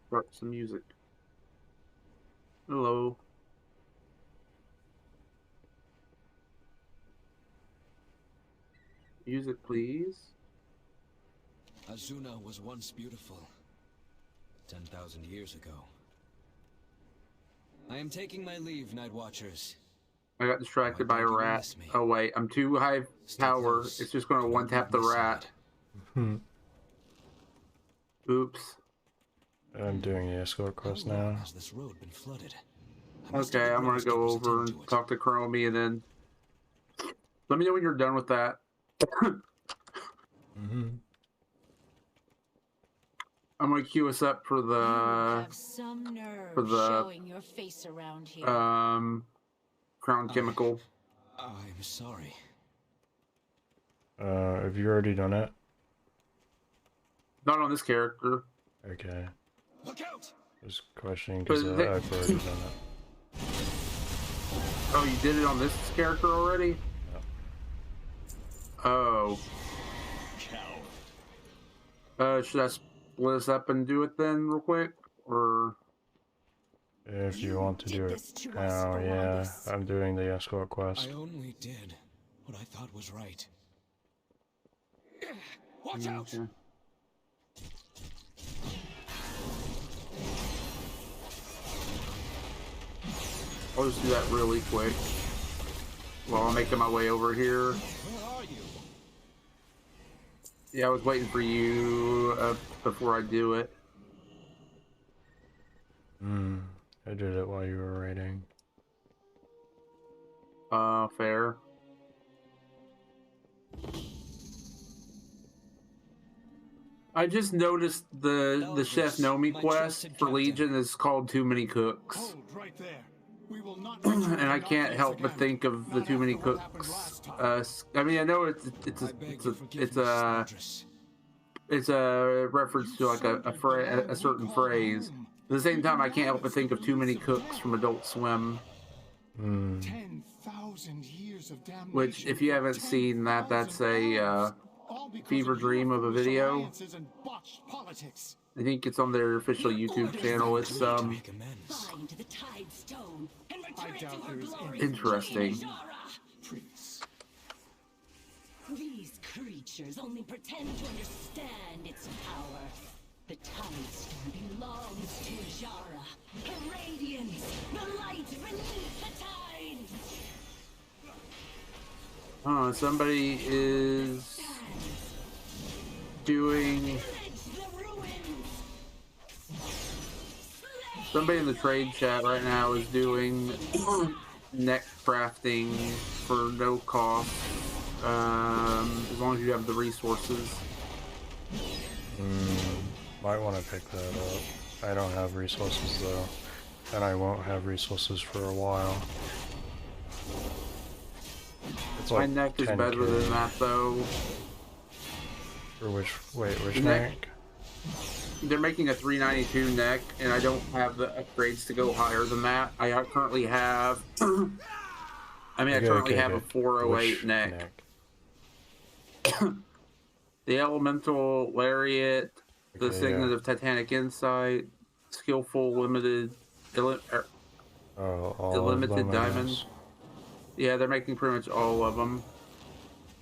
start some music. Hello. Music, please. Azuna was once beautiful. 10,000 years ago. I am taking my leave, Night Watchers. I got distracted by a rat. Oh wait, I'm too high power. It's just going to one tap the rat. Oops. I'm doing the escort quest now. Has this road been flooded? Okay, I'm gonna go over and talk to Chromie, and then let me know when you're done with that. I'm gonna queue us up for the showing your face around here. Crown Chemical. I'm sorry. Have you already done it? Not on this character. Okay. Look out! Just questioning because I've already done it. Oh, you did it on this character already? Yeah. Oh. Should I split us up and do it then real quick? Or... If you want to do it now, yeah. I'm doing the escort quest. I only did what I thought was right. Watch out! Okay. I'll just do that really quick while I'm making my way over here. Where are you? Yeah, I was waiting for you before I do it. I did it while you were raiding. Fair. I just noticed the Chef Nomi quest for Legion is called Too Many Cooks. Hold right there. We will not And I can't help but think of the Too Many Cooks. I mean, I know it's a reference to like a certain phrase. At the same time, I can't help but think of Too Many Cooks from Adult Swim. 10,000 years of damnation. Which, if you haven't seen that, that's a fever dream of a video. I think it's on their official YouTube channel. It's interesting. These creatures only pretend to understand its power. The Tidestone belongs to Jara. Her radiance, the light beneath the tides. Somebody is doing... Somebody in the trade chat right now is doing neck crafting for no cost, as long as you have the resources. Might want to pick that up. I don't have resources though, and I won't have resources for a while. It's like my neck is 10K. better than that though. For which neck? They're making a 392 neck, and I don't have the upgrades to go higher than that. I currently have... I currently have a 408 Which neck. The Elemental Lariat, the Signet of Titanic Insight, Skillful Limited... Limited Diamond. Yeah, they're making pretty much all of them.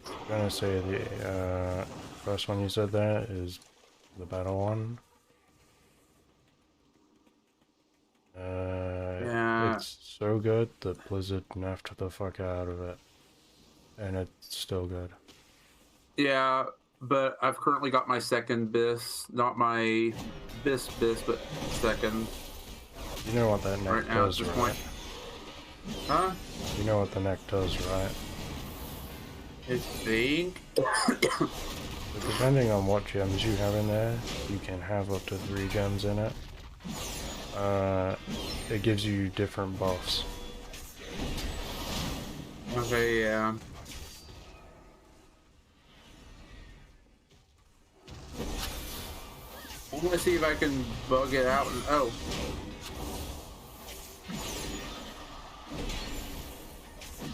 I'm gonna say the first one you said there is the battle one. Yeah. It's so good that Blizzard nerfed the fuck out of it. And it's still good. Yeah, but I've currently got my second BIS, not my BIS, but second. You know what that neck Right now at does, this right? point. Huh? You know what the neck does, right? I think. But depending on what gems you have in there, you can have up to 3 gems in it. It gives you different buffs. Okay, yeah. I want to see if I can bug it out. Oh.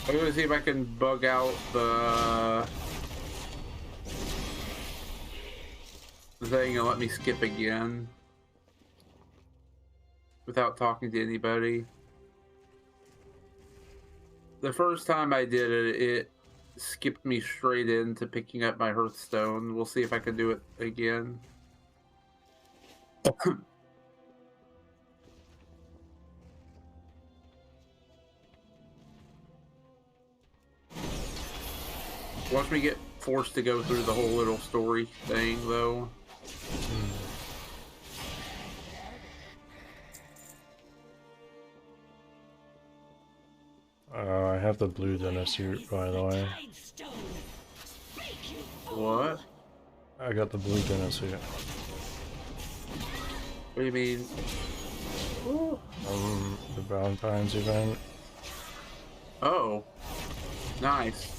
I'm going to see if I can bug out the the thing and let me skip again without talking to anybody. The first time I did it, it skipped me straight into picking up my Hearthstone. We'll see if I can do it again. Watch me get forced to go through the whole little story thing, though. I have the blue dinner suit, by the way. What? I got the blue dinner suit. What do you mean? The Valentine's event. Oh. Nice.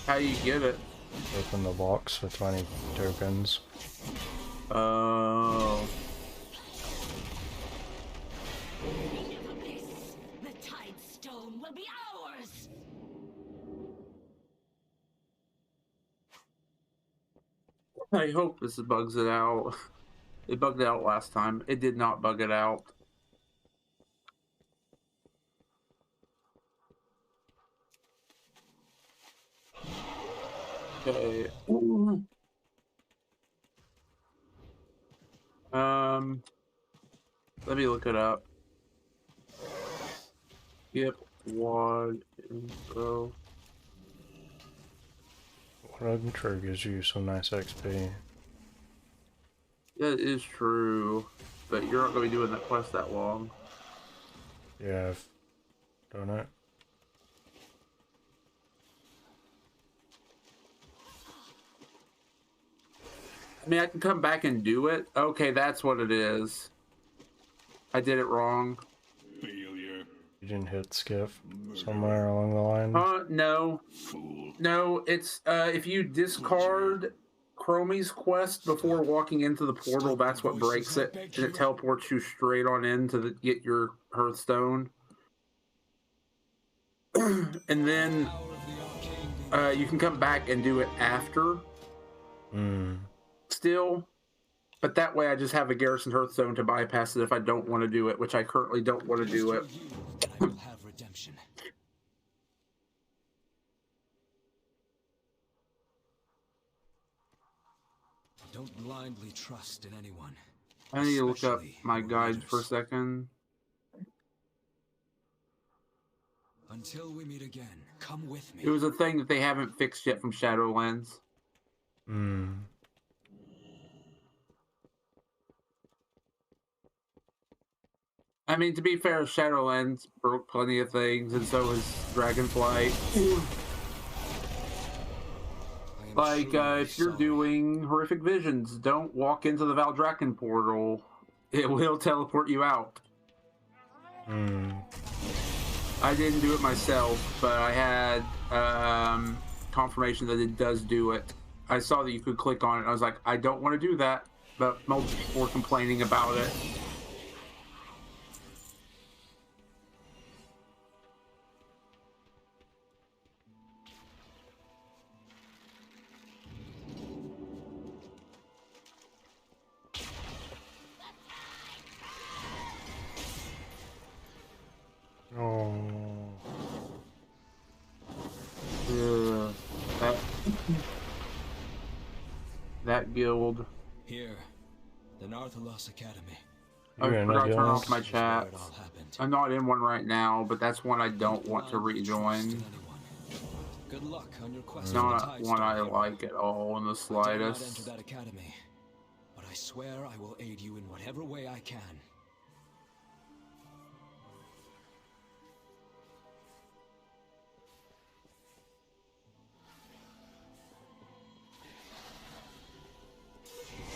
How do you get it? Open the box for 20 tokens. Oh. The Tide Stone will be ours. I hope this bugs it out. It bugged it out last time. It did not bug it out. Okay. Let me look it up. Yep. One intro. What intro gives you some nice XP? That is true, but you're not going to be doing that quest that long. Yeah, I've done it. I mean, I can come back and do it. Okay, that's what it is. I did it wrong. Failure. You didn't hit skip somewhere along the line? No. Fool. No, it's, if you discard Chromie's quest before walking into the portal, that's what breaks it. And it teleports you straight on in to get your Hearthstone. And then, you can come back and do it after. Still. But that way I just have a Garrison Hearthstone to bypass it if I don't want to do it, which I currently don't want to do it. I will have redemption. Don't blindly trust in anyone. I need to look up especially my your guide for a leaders. second. Until we meet again, come with me. It was a thing that they haven't fixed yet from Shadowlands. I mean, to be fair, Shadowlands broke plenty of things, and so has Dragonflight. I am Like, truly if you're sorry. doing Horrific Visions, don't walk into the Valdrakken portal. It will teleport you out. I didn't do it myself, but I had confirmation that it does do it. I saw that you could click on it, and I was like, I don't want to do that, but multiple people were complaining about it. Oh. That guild. Here, the Narthalos Academy. I You're in forgot a to turn guild? off my This is where chat. it all happened. I'm not in one right now, but that's one I don't want to Blindly trust rejoin. in anyone. Good luck on your quest It's for the not Tide one Stone, I hero. like at all in the I dare not enter slightest. that academy, but I swear I will aid you in whatever way I can.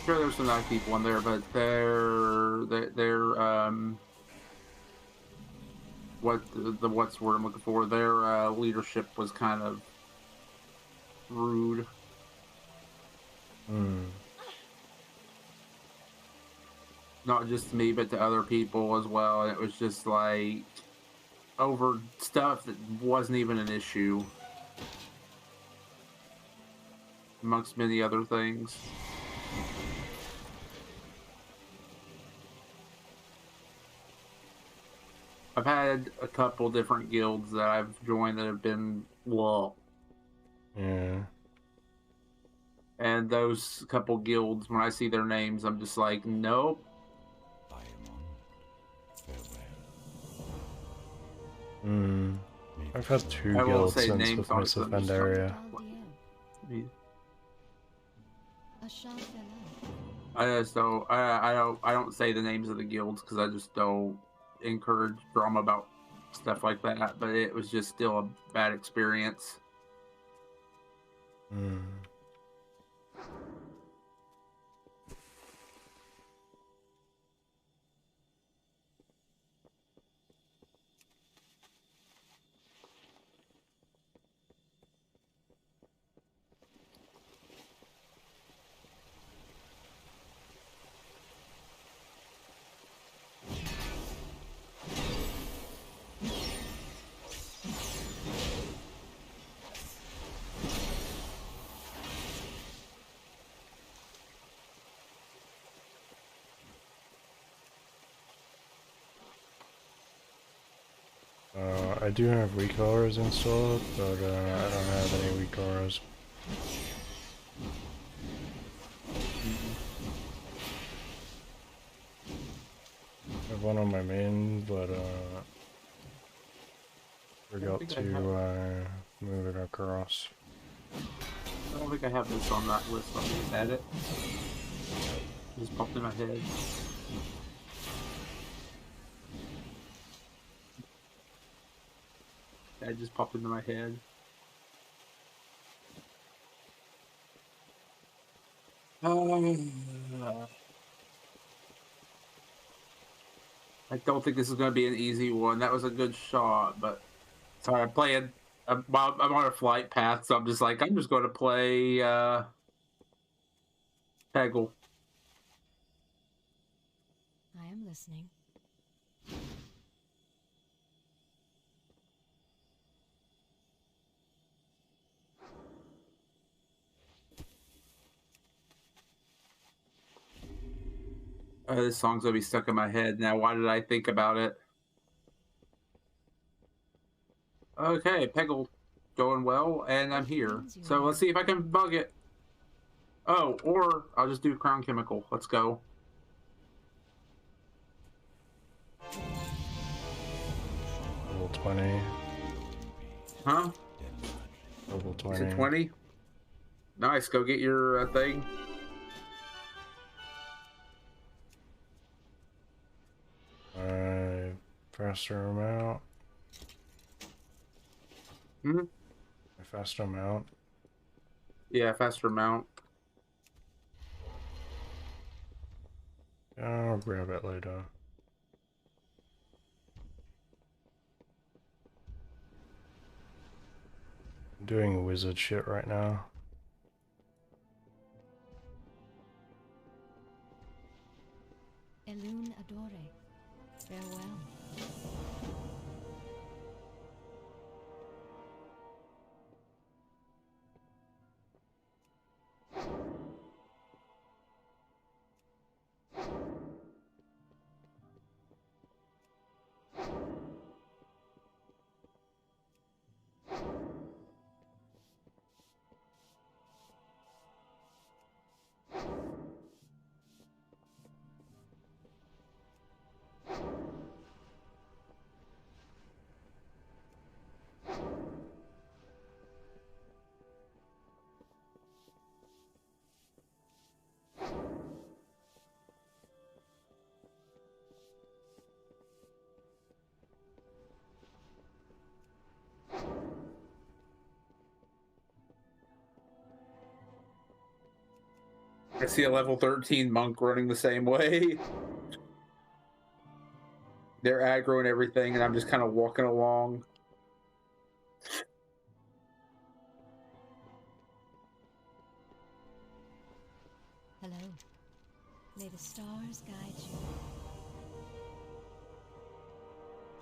Sure, there's some nice people in there, but what's the word I'm looking for? Their leadership was kind of rude. Not just to me, but to other people as well. And it was just like over stuff that wasn't even an issue, amongst many other things. I've had a couple different guilds that I've joined that have been well, Yeah. and those couple guilds, when I see their names, I'm just like, nope. Hmm. I've had two I won't guilds say since the names on it Place 'cause of I'm just like, Pandaria. I just don't. I don't say the names of the guilds because I just don't encourage drama about stuff like that. But it was just still a bad experience. Hmm. I do have weak auras installed, but I don't have any weak auras. I have one on my main, but forgot to move it across. I don't think I have this on that list. Let me just add it. It just popped in my head. That just popped into my head. I don't think this is going to be an easy one. That was a good shot, but sorry, I'm playing. Well, I'm on a flight path, so I'm just like, I'm just going to play Peggle. I am listening. This song's going to be stuck in my head now. Why did I think about it? Okay, Peggle going well, and I'm here. So let's see if I can bug it. Oh, or I'll just do Crown Chemical. Let's go. Level 20. Huh? Level Is it 20. 20? Nice. Go get your thing. Faster amount. Hmm? Faster amount. Yeah, faster mount. I'll grab it later. I'm doing wizard shit right now. Elune Adore. Farewell. I see a level 13 monk running the same way. They're aggro and everything, and I'm just kind of walking along. Hello. May the stars guide you.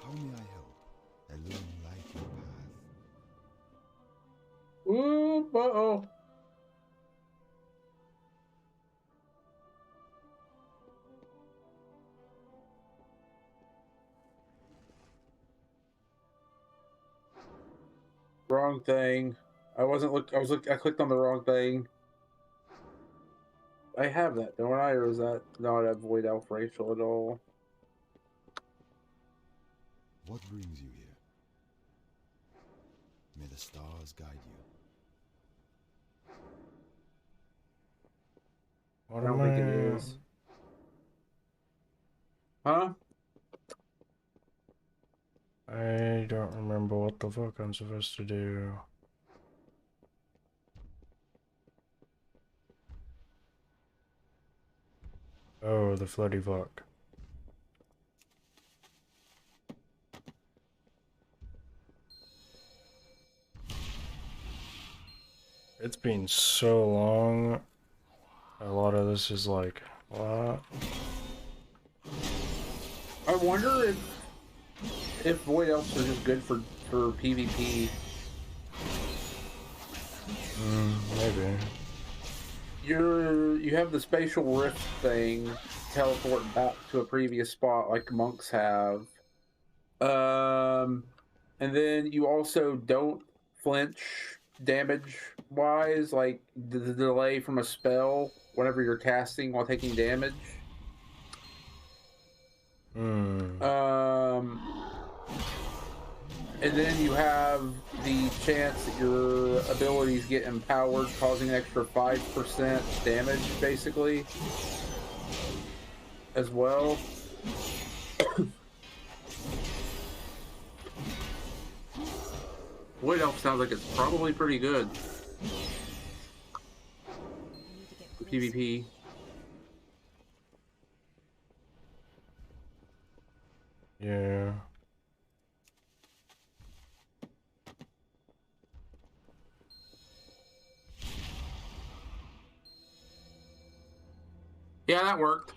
How may I help? Illume light your path. Ooh, uh-oh. Wrong thing. I wasn't look. I was look. I clicked on the wrong thing. I have that, don't I? Or is that not a void elf racial at all? What brings you here? May the stars guide you. What I don't am think it is. Huh? I don't remember what the fuck I'm supposed to do. Oh, the floaty fuck. It's been so long. A lot of this is like, what? I wonder if void elves are just good for PvP. Maybe. You have the spatial rift thing, teleport back to a previous spot like monks have. And then you also don't flinch damage wise, like the delay from a spell whenever you're casting while taking damage. And then you have the chance that your abilities get empowered, causing an extra 5% damage, basically, as well. Void Elf sounds like it's probably pretty good for PvP. Yeah. Yeah, that worked.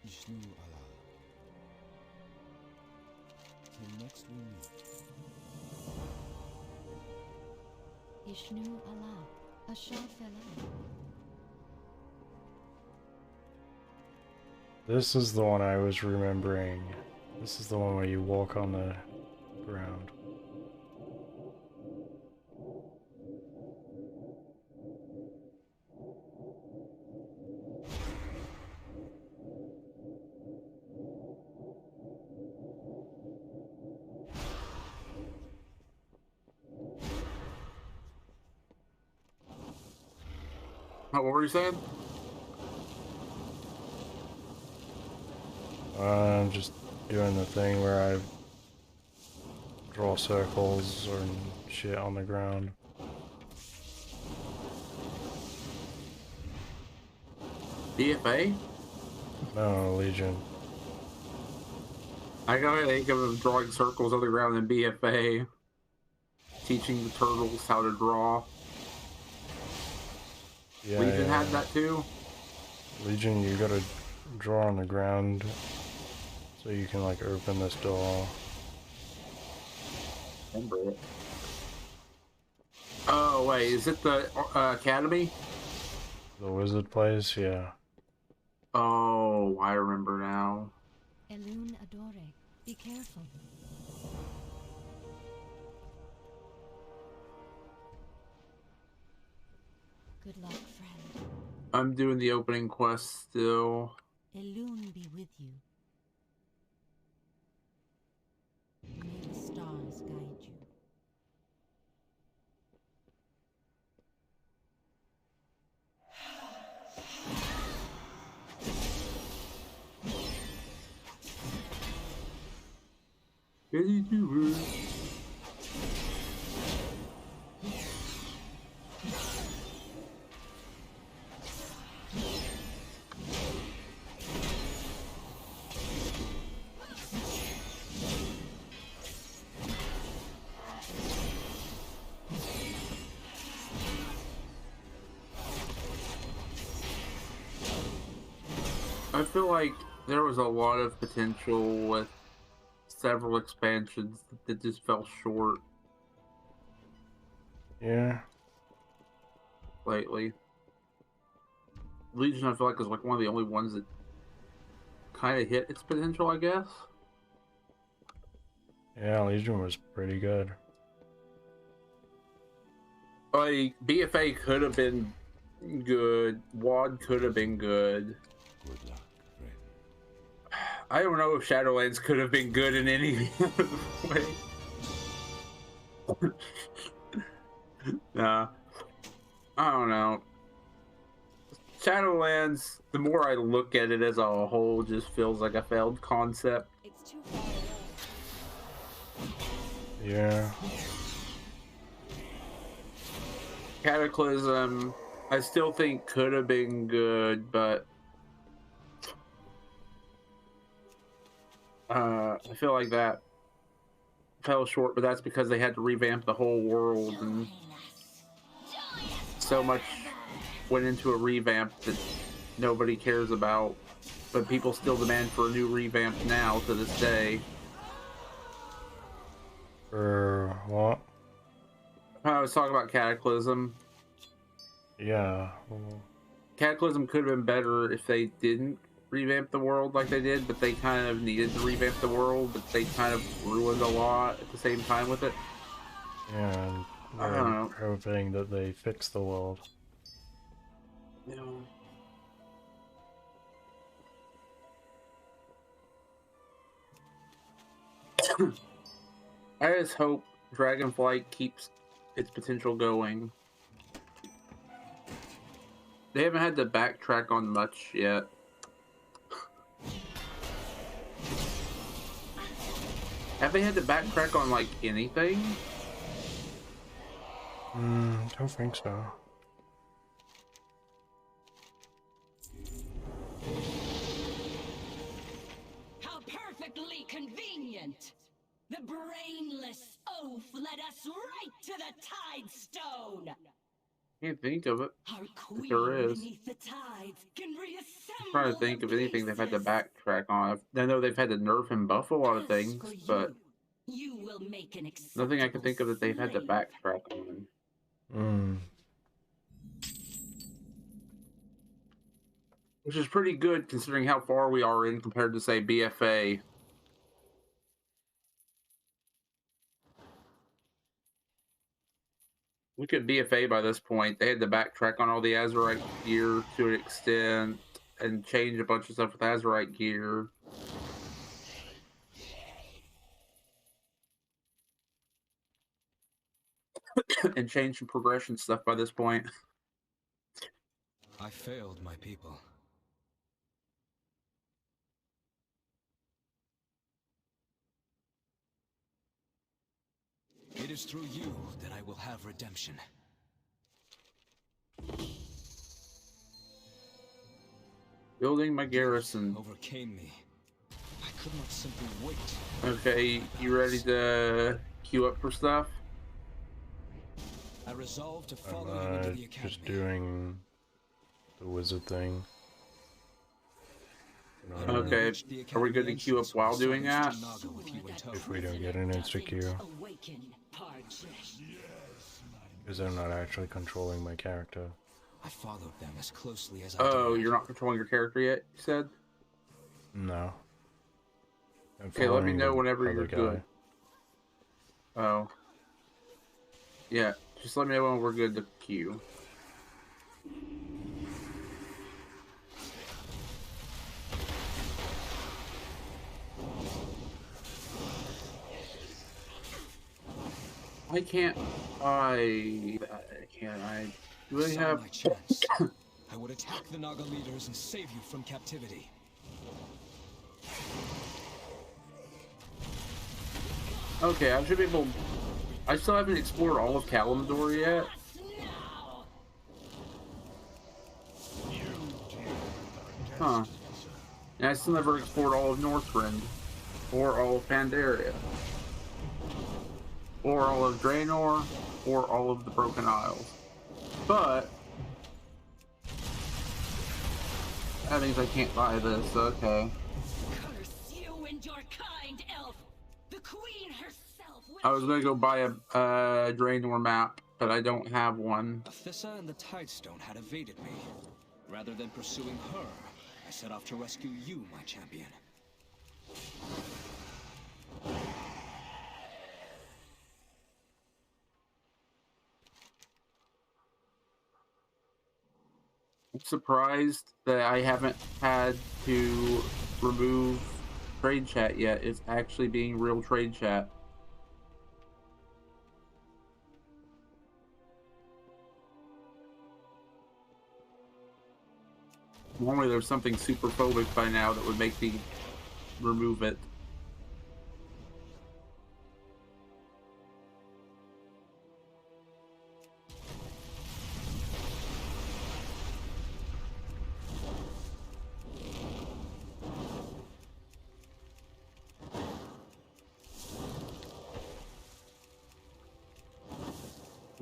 Ishnu Allah. Till next we meet. Ishnu Allah, Ashar Fellow. This is the one I was remembering. This is the one where you walk on the ground. What were you saying? I'm just doing the thing where I draw circles or shit on the ground. DFA? No, Legion. I gotta think of drawing circles on the ground in BFA. Teaching the turtles how to draw. Yeah, Legion yeah. had that too? Legion, you gotta draw on the ground so you can like open this door. Remember it. Oh wait, is it the academy? The wizard place, yeah. Oh, I remember now. Elun Adore, be careful. Good luck, friend. I'm doing the opening quest still. Elun be with you. May the stars guide you. Ready to work. I feel like there was a lot of potential with several expansions that just fell short Yeah. lately. Legion, I feel like, is like one of the only ones that kind of hit its potential, I guess. Yeah, Legion was pretty good. Like, BFA could have been good. WoD could have been good. Good luck, friend. I don't know if Shadowlands could have been good in any other way. Nah. I don't know. Shadowlands, the more I look at it as a whole, just feels like a failed concept. It's too far away. Yeah. Cataclysm, I still think could have been good, but I feel like that fell short, but that's because they had to revamp the whole world, and so much went into a revamp that nobody cares about, but people still demand for a new revamp now to this day. For what? I was talking about Cataclysm. Yeah. Well, Cataclysm could have been better if they didn't revamp the world like they did, but they kind of needed to revamp the world, but they kind of ruined a lot at the same time with it. yeah, and I don't know. we're hoping that they fix the world. You know. I just hope Dragonflight keeps its potential going. They haven't had to backtrack on much yet. Have they had to backtrack on, like, anything? Don't think so. How perfectly convenient! The brainless oaf led us right to the Tide Stone! Can't think of it. Our queen there is. beneath the tides can reassemble. I'm trying to think the of anything they've had to pieces. backtrack on. I know they've had to nerf and buff a lot of As things, for but you will make an nothing I can think of that they've had to slave. backtrack on. Which is pretty good considering how far we are in compared to, say, BFA. Look at BFA by this point. They had to backtrack on all the Azerite gear to an extent and change a bunch of stuff with Azerite gear. And change some progression stuff by this point. I failed my people. It is through you that I will have redemption. Building my garrison. Overcame me. I could not simply wait. Okay, you ready to queue up for stuff? I resolved to follow you into the academy. Just doing the wizard thing. Okay, are we good to queue up while doing that? If we don't get an insta queue. Because I'm not actually controlling my character. I followed them as closely as I Oh, dared. you're not controlling your character yet, you said? No. I'm Okay, let me following know the whenever other you're guy. good. Oh. Yeah, just let me know when we're good to queue. Why can't I... Can't I... Do they Saw have... my chance. I would attack the Naga leaders and save you from captivity. Okay, I should be able... I still haven't explored all of Kalimdor yet. Huh. And I still never explored all of Northrend. Or all of Pandaria. Or all of Draenor. Or all of the Broken Isles. But... That means I can't buy this. Okay. Curse you and your kind, elf! The queen herself will... I was gonna go buy a Draenor map, but I don't have one. Athissa and the Tidestone had evaded me. Rather than pursuing her, I set off to rescue you, my champion. I'm surprised that I haven't had to remove trade chat yet. It's actually being real trade chat. Normally there's something super phobic by now that would make me remove it.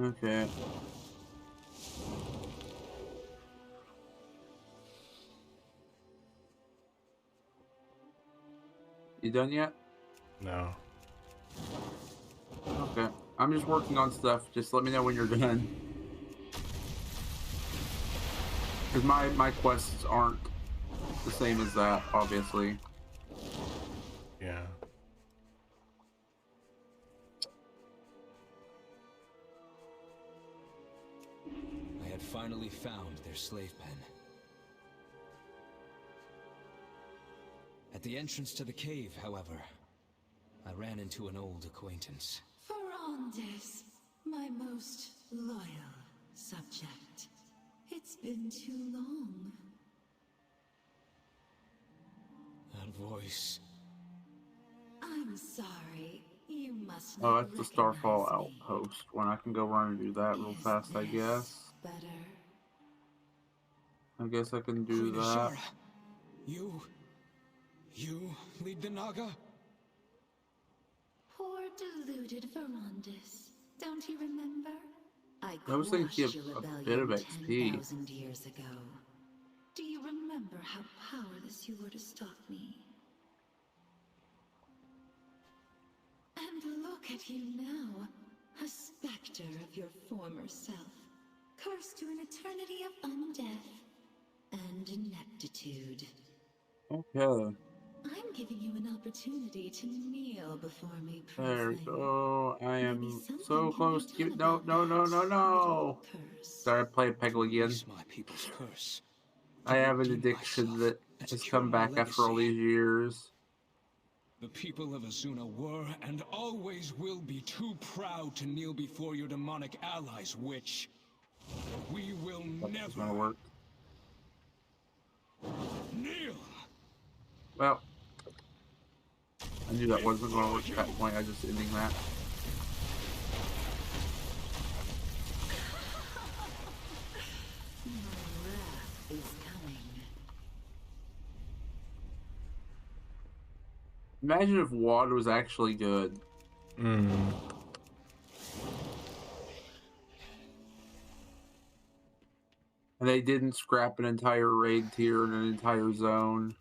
Okay. You done yet? No. Okay. I'm just working on stuff. Just let me know when you're done. Because my quests aren't the same as that, obviously. Yeah. I had finally found their slave pen. At the entrance to the cave, however, I ran into an old acquaintance. Ferondis, my most loyal subject. It's been too long. That voice. I'm sorry. You must Oh, not that's the Starfall recognize me. Outpost. When I can go run and do that real Is fast, I this guess. better? I guess I can do Queen that. Azshara, you lead the Naga? Poor deluded Verondis. Don't you remember? I Those quashed things give your a rebellion bit of XP. 10,000 years ago. Do you remember how powerless you were to stop me? And look at you now, a specter of your former self, cursed to an eternity of undeath and ineptitude. Okay. I'm giving you an opportunity to kneel before me, There we Princeling. go. I Maybe am something so can close be to you. done No, about no, no, that no, no. little curse. Sorry, I played Peggle again. Release my people's curse. I To have an redeem addiction myself that and has secure come my back after all legacy. these years. The people of Azuna were and always will be too proud to kneel before your demonic allies, witch. We will That was never gonna work. kneel. Well, I knew that wasn't gonna work at that point. I just ending that. My wrath is coming. Imagine if WoD was actually good. Mm. And they didn't scrap an entire raid tier and an entire zone.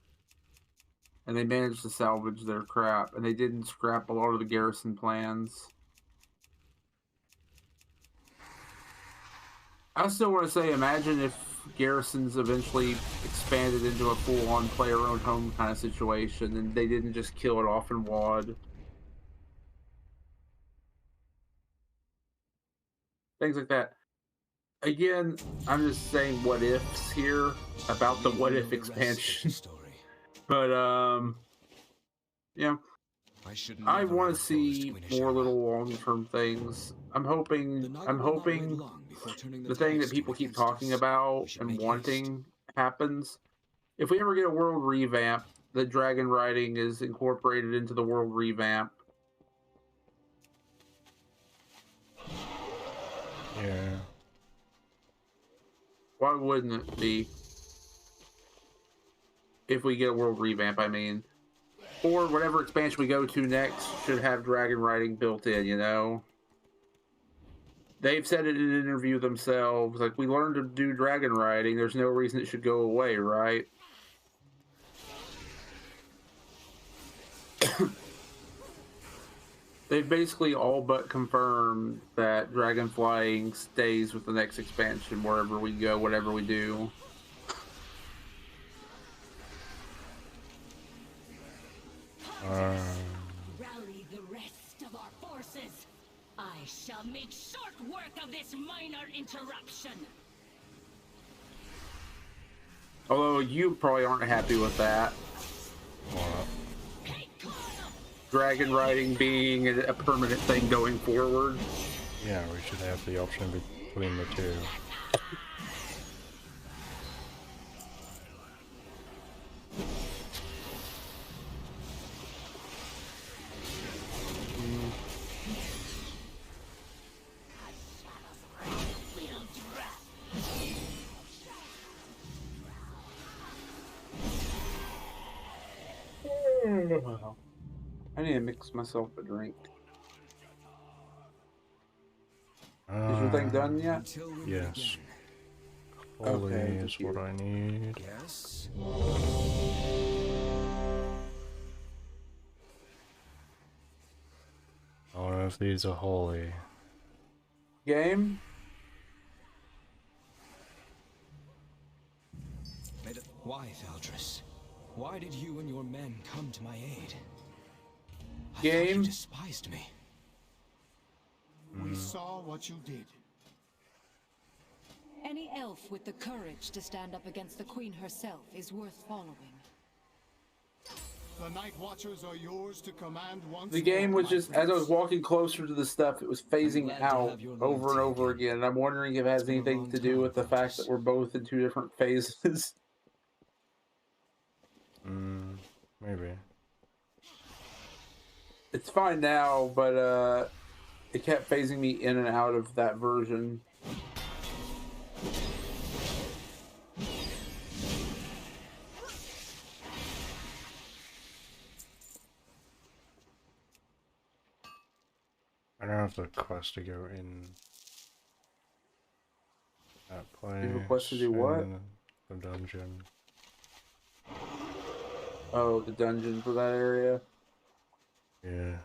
And they managed to salvage their crap. And they didn't scrap a lot of the garrison plans. I still want to say, imagine if garrisons eventually expanded into a full-on player-owned home kind of situation and they didn't just kill it off in WoD. Things like that. Again, I'm just saying what ifs here about the We what will if know the rest of the expansion. story. But yeah, I should I never want have to opposed see Queen more Azshara. little long-term things. I'm The hoping Naga will not wait long before turning the thing that Tidestone people keep against talking us. about We should and make haste. wanting happens. If we ever get a world revamp, the dragon riding is incorporated into the world revamp. Yeah. Why wouldn't it be? If we get a world revamp, I mean. Or whatever expansion we go to next should have dragon riding built in, you know? They've said it in an interview themselves. Like, we learned to do dragon riding. There's no reason it should go away, right? They've basically all but confirmed that dragon flying stays with the next expansion wherever we go, whatever we do. Rally the rest of our forces. I shall make short work of this minor interruption. Although you probably aren't happy with that. Dragon riding being a permanent thing going forward. Yeah, we should have the option between the two. I need to mix myself a drink. Is your Uh, thing done yet? Until we meet yes. again. Holy Okay, is thank what you. I need. Yes. I don't know if these are holy. Game? Why, Valdris? Why did you and your men come to my aid? I thought Game? you despised me. We saw what you did. Any elf with the courage to stand up against the Queen herself is worth following. The Night Watchers are yours to command once The game more, was my just, as I was prince. walking closer to the stuff, it was phasing glad to out have your over and loyalty over again. again. And I'm wondering if it has It's been a anything long to do time, with the fact that Valdris. we're both in two different phases. Maybe. It's fine now, but it kept phasing me in and out of that version. I don't have the quest to go in that place. You have a quest to do what? In the dungeon. Oh, the dungeon for that area? Yeah.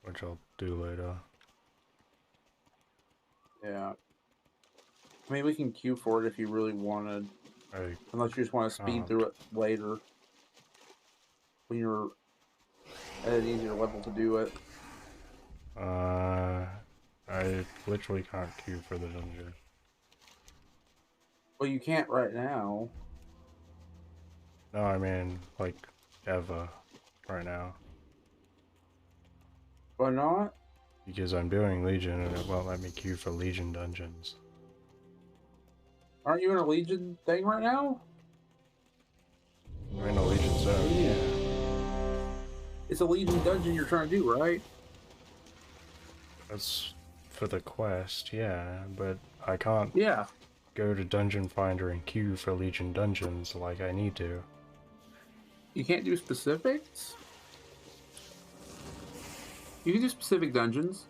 Which I'll do later. Yeah. I mean, we can queue for it if you really wanted. I Unless you just want to speed can't. through it later. When you're at an easier level to do it. I literally can't queue for the dungeon. Well, you can't right now. No, I mean, like, ever, right now. Why not? Because I'm doing Legion and it won't let me queue for Legion dungeons. Aren't you in a Legion thing right now? I'm in a Legion zone, yeah. It's a Legion dungeon you're trying to do, right? That's for the quest, yeah, but I can't Yeah. go to Dungeon Finder and queue for Legion dungeons like I need to. You can't do specifics? You can do specific dungeons.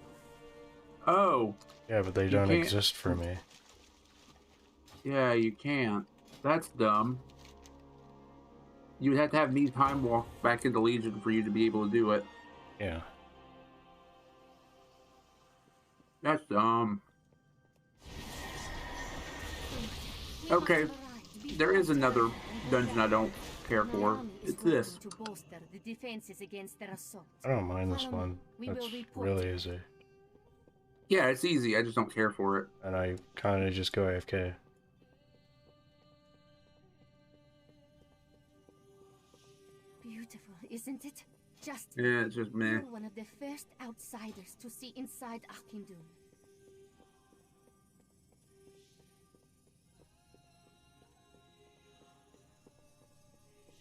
Oh. Yeah, but they You don't can't- exist for me. Yeah, you can't. That's dumb. You would have to have me time walk back into Legion for you to be able to do it. Yeah. That's dumb. Okay. There is another dungeon I don't care for. It's this. To bolster the defenses against their assault. I don't mind this Follow me. one. We It's will report really you. easy. Yeah, it's easy. I just don't care for it. And I kinda just go AFK. Beautiful, isn't it? Just Yeah, it's just meh. you're one of the first outsiders to see inside Akindun.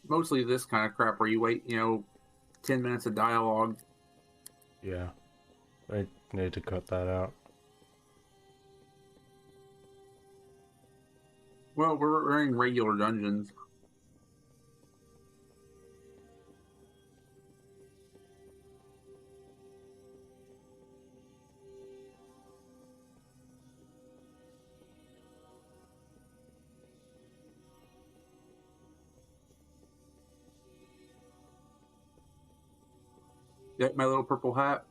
Mostly this kind of crap where you wait, 10 minutes of dialogue. Yeah. I need to cut that out. Well, we're in regular dungeons. Get my little purple hat.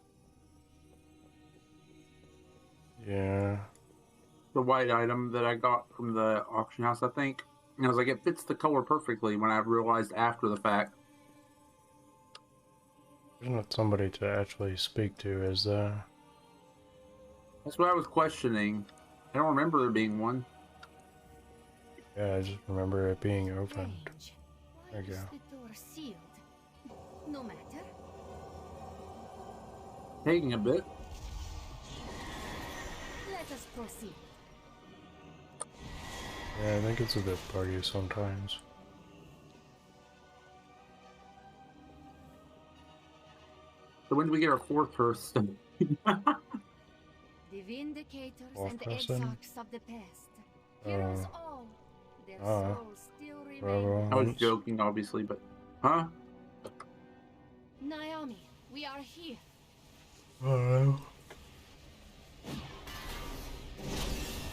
Yeah. The white item that I got from the auction house, I think. And I was like, it fits the color perfectly when I realized after the fact. There's not somebody to actually speak to, is there? That's what I was questioning. I don't remember there being one. Yeah, I just remember it being opened. There you go. The door sealed? No matter. Taking a bit. Let us proceed. Yeah, I think it's a bit buggy sometimes. So when do we get our fourth person? The Vindicators Fourth and person? exarchs of the past. Heroes all. Their souls still remain. Bravo. I was joking, obviously, but... Huh? Naomi, we are here. Hello.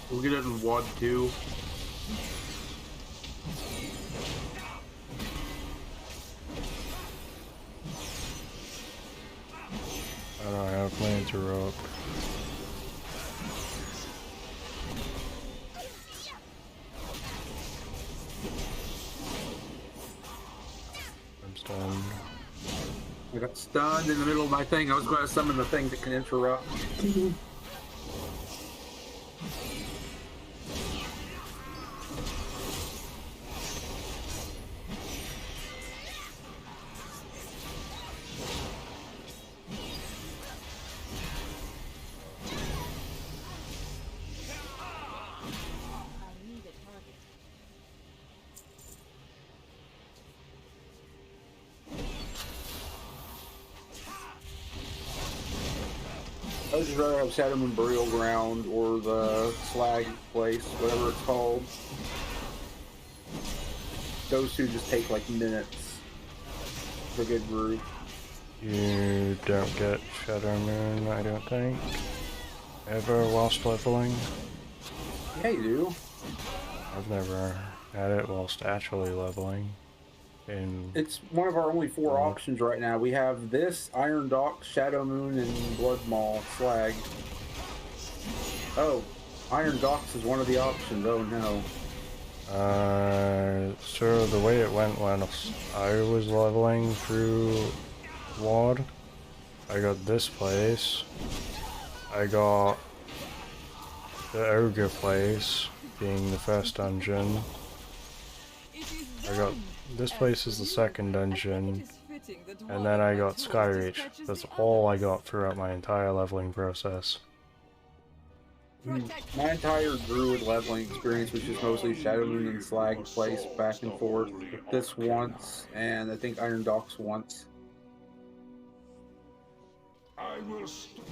We'll get it in WoD 2. I don't have my interrupt. I'm stunned. I got stunned in the middle of my thing. I was going to summon the thing that can interrupt. I would just rather have Shadow Moon Burial Ground or the Slag Place, whatever it's called. Those two just take like minutes for a good group. You don't get Shadow Moon, I don't think. Ever whilst leveling? Yeah, you do. I've never had it whilst actually leveling. It's one of our only 4 options right now. We have this, Iron Dock, Shadow Moon, and Blood Maw, Slag. Oh, Iron Docks is one of the options. Oh no. So the way it went when I was leveling through WoD, I got this place, I got the Ogre place, being the first dungeon, I got this place is the second dungeon, and then I got Skyreach. That's all I got throughout my entire leveling process. My entire Druid leveling experience was just mostly Shadow Moon and Slag Place back and forth. This once, and I think Iron Docks once. I will stop.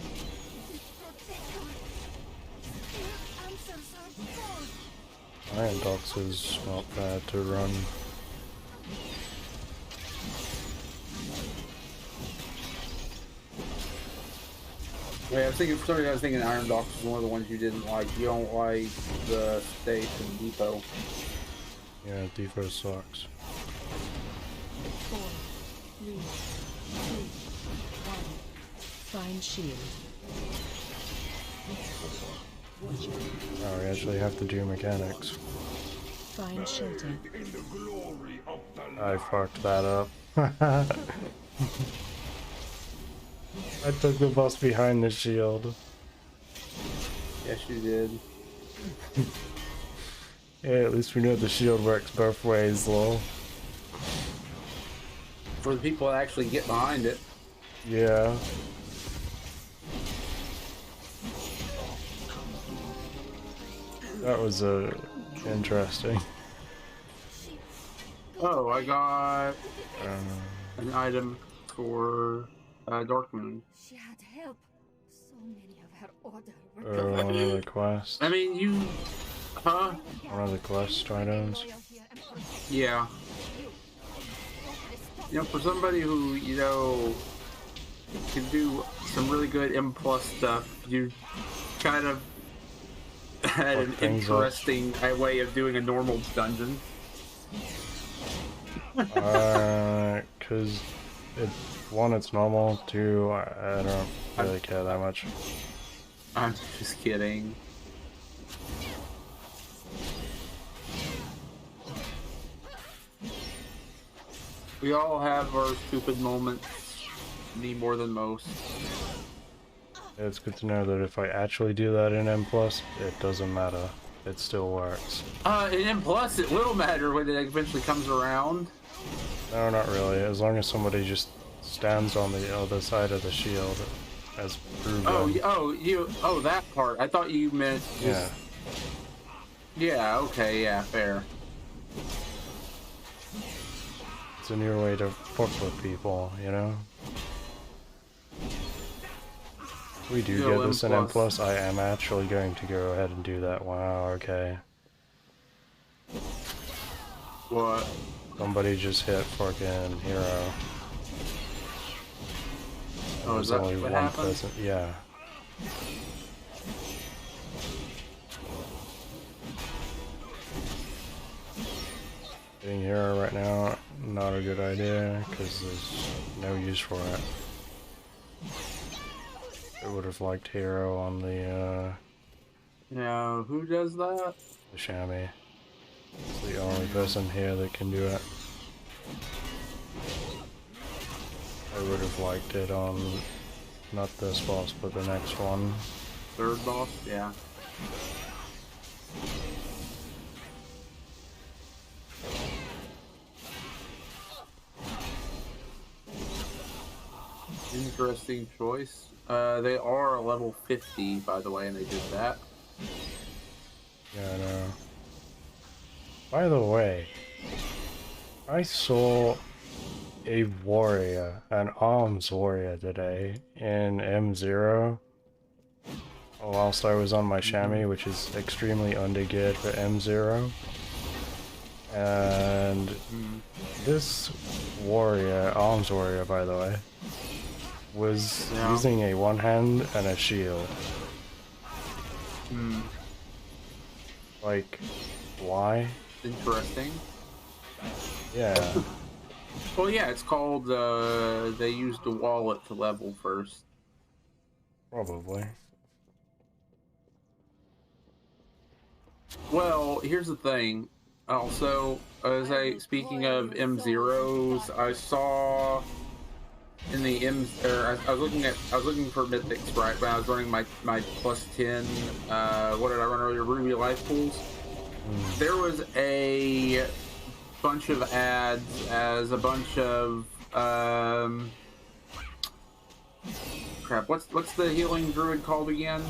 Iron Docks is not bad to run. Wait, for some reason I was thinking Iron Docks was one of the ones you didn't like. You don't like the Station Depot. Yeah, Depot sucks. 4, 3, 2, 1. Find shield. Oh, we actually have to do mechanics. Find shelter. In the glory of the I fucked that up. I took the boss behind the shield. Yes, you did. Yeah, at least we know the shield works both ways, lol. For the people that actually get behind it. Yeah. That was interesting. Oh, I got an item for Dark Moon. She had help. So many of her order were One of the quests. I mean, you... Huh? One of the quest items. Yeah. You know, for somebody who, you know, can do some really good M+ stuff, you kind of had an interesting way of doing a normal dungeon. Cause one, it's normal. Two, I don't really care that much. I'm just kidding. We all have our stupid moments, me more than most. It's good to know that if I actually do that in M+, it doesn't matter. It still works. In M+, it will matter when it eventually comes around. No, not really. As long as somebody just stands on the other side of the shield, as proven. Oh, that part. I thought you meant just... Yeah, okay, yeah, fair. It's a new way to fuck with people, you know? If we do get this in M+, I am actually going to go ahead and do that. Wow, okay. What? Somebody just hit fucking hero. Oh, is that what happened? Yeah. Hitting hero right now, not a good idea, because there's no use for it. I would have liked hero on the, Yeah, who does that? the chamois. It's the only person here that can do it. I would have liked it on, not this boss, but the next one. Third boss? Yeah. Interesting choice. They are a level 50, by the way, and they did that. Yeah, I know. By the way, I saw a warrior, an arms warrior today in M0 whilst I was on my chamois, which is extremely undergeared for M0. And this warrior, arms warrior by the way, was using a one hand and a shield. Like, why? Interesting. Yeah. Well, yeah, it's called, they used the wallet to level first. Probably. Well, here's the thing. Also, speaking of M0s, I saw in the I was looking for mythics, right, when I was running my +10, what did I run earlier, Ruby life pools? There was a bunch of ads as a bunch of, crap, what's the healing druid called again?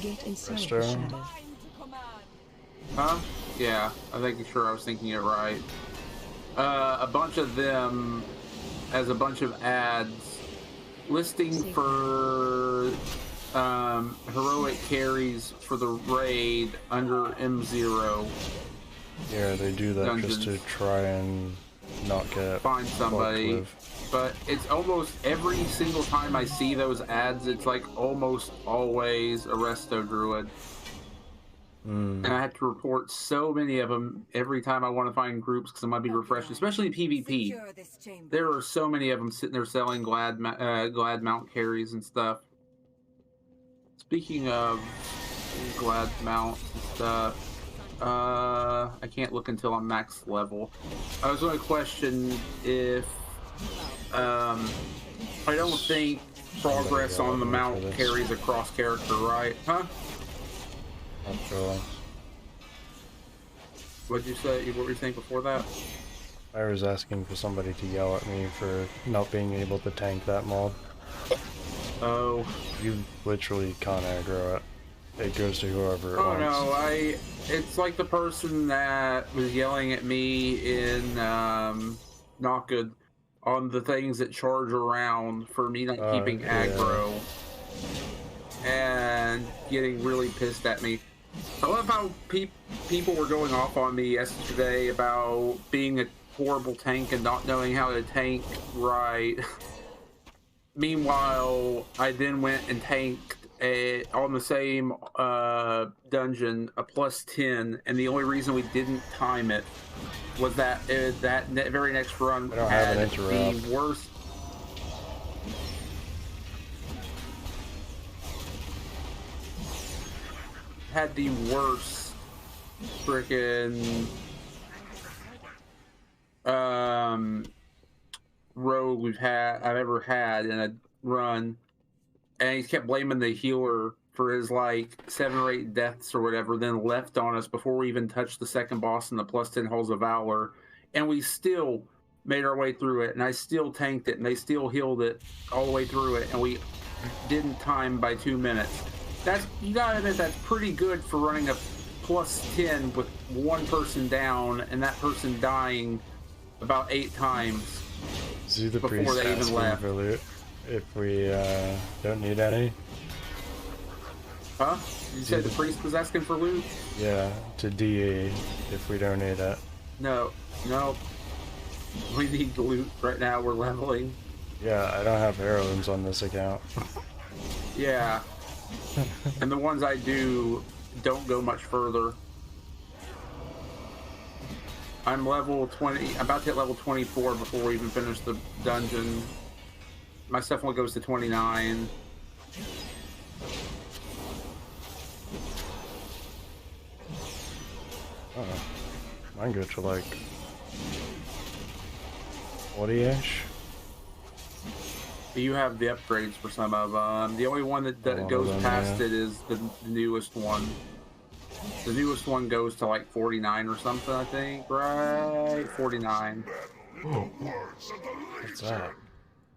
Get inside Resto. the shadow. Huh? Yeah, I was thinking it right. A bunch of them as a bunch of ads listing for heroic carries for the raid under M0. Yeah, they do that dungeons. just to try and not get Find somebody. with. But it's almost every single time I see those ads, it's like almost always a resto druid. And I have to report so many of them every time I want to find groups because I might be refreshed, especially PvP. There are so many of them sitting there selling glad mount carries and stuff. Speaking of glad mounts and stuff, I can't look until I'm max level. I was going to question if I don't think progress on the mount carries across character, right? Huh? Not sure. What'd you say? What were you saying before that? I was asking for somebody to yell at me for not being able to tank that mob. Oh. You literally can't aggro it. It goes to whoever it wants. Oh no, it's like the person that was yelling at me in Not Good on the things that charge around for me not keeping aggro and getting really pissed at me. I love how people were going off on me yesterday about being a horrible tank and not knowing how to tank right. Meanwhile, I then went and tanked on the same dungeon a +10, and the only reason we didn't time it was that very next run I don't have had an interrupt. the worst. Had the worst freaking rogue I've ever had in a run, and he kept blaming the healer for his like 7 or 8 deaths or whatever, then left on us before we even touched the second boss in the +10 Halls of Valor, and we still made our way through it, and I still tanked it, and they still healed it all the way through it, and we didn't time by 2 minutes. You gotta admit, that's pretty good for running a +10 with one person down and that person dying about 8 times See the before priest they even asking left. for loot if we don't need any. Huh? You said the priest was asking for loot? Yeah, to DE if we don't need it. No. We need loot right now. We're leveling. Yeah, I don't have heirlooms on this account. Yeah. And the ones I do don't go much further. I'm level 20. I'm about to hit level 24 before we even finish the dungeon. My stuff only goes to 29. Oh, mine go to like 40-ish. You have the upgrades for some of them. The only one that goes past it is the newest one. The newest one goes to like 49 or something, I think, right? 49. What's that?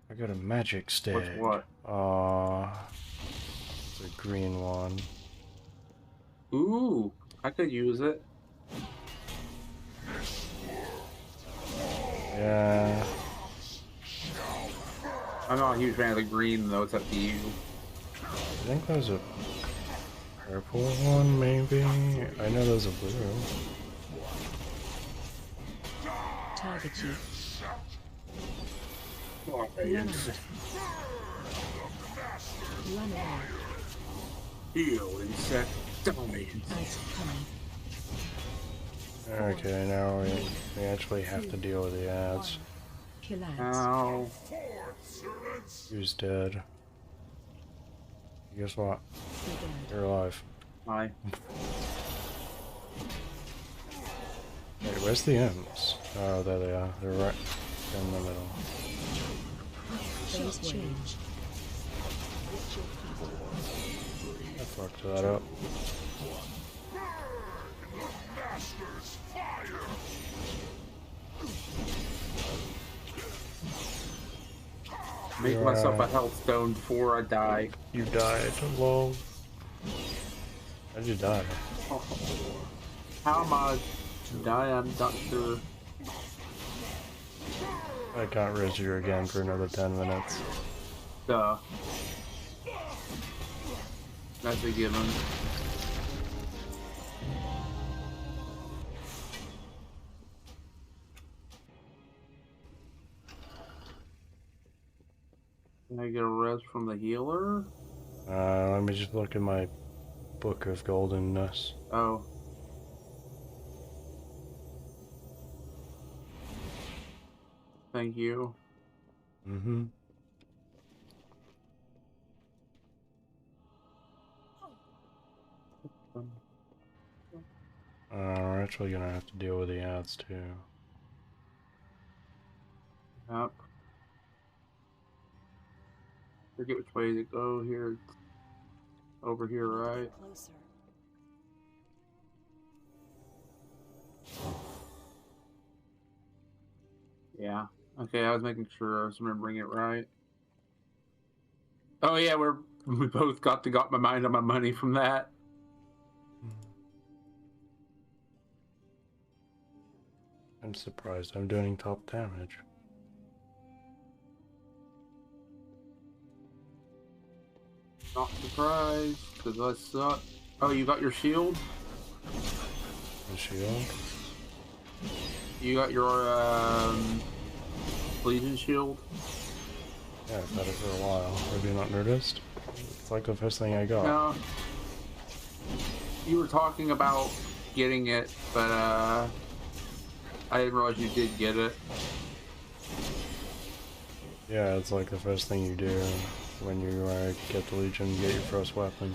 I got a magic stick. What's what? It's a green one. Ooh, I could use it. Yeah. I'm not a huge fan of the green, though. It's up to you. I think there's a purple one, maybe? I know there's a blue. Target you. Oh, Run away. heal insect dominance. Ice coming. Okay, now we actually have to deal with the ads. Kill ads. Ow. Who's dead? Guess what? They're dead. You're alive. Hi. Wait, where's the M's? Oh, there they are. They're right in the middle. Phase change. I fucked that up. Make myself a health stone before I die. You died, lol. How'd you die? How am I to die? I'm not sure. I can't raise you again for another 10 minutes. Duh. That's a given. Can I get a res from the healer? Let me just look at my book of goldenness. Oh. Thank you. Mm-hmm. We're actually gonna have to deal with the ads too. Yep. Forget which way to go here. Over here, right? Closer. Yeah. Okay, I was making sure I was remembering it right. Oh yeah, we both got my mind on my money from that. I'm surprised I'm doing top damage. Not surprised, because I suck. Oh, you got your shield? The shield? You got your Legion shield? Yeah, I've had it for a while. Have you not noticed? It's like the first thing I got. No. You were talking about getting it, but I didn't realize you did get it. Yeah, it's like the first thing you do when you get the Legion, get your first weapon.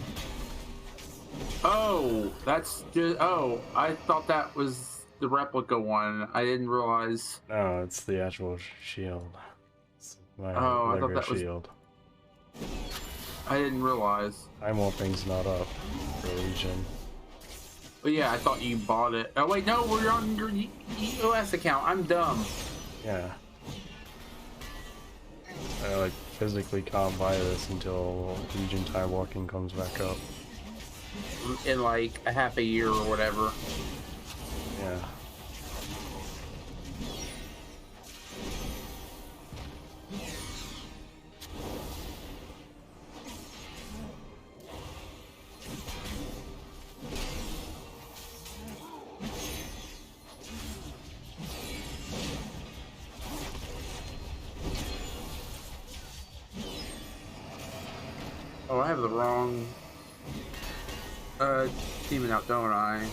Oh, that's just. Oh, I thought that was the replica one. I didn't realize. No, it's the actual shield. It's my Oh, I thought Lego that was. shield. I didn't realize. Time warping's not up for Legion. But yeah, I thought you bought it. Oh wait, no, we're on your EOS account. I'm dumb. Yeah. I like physically can't buy this until Legion Time Walking comes back up. In like a half a year or whatever. Yeah. Oh, I have the wrong teaming out, don't I?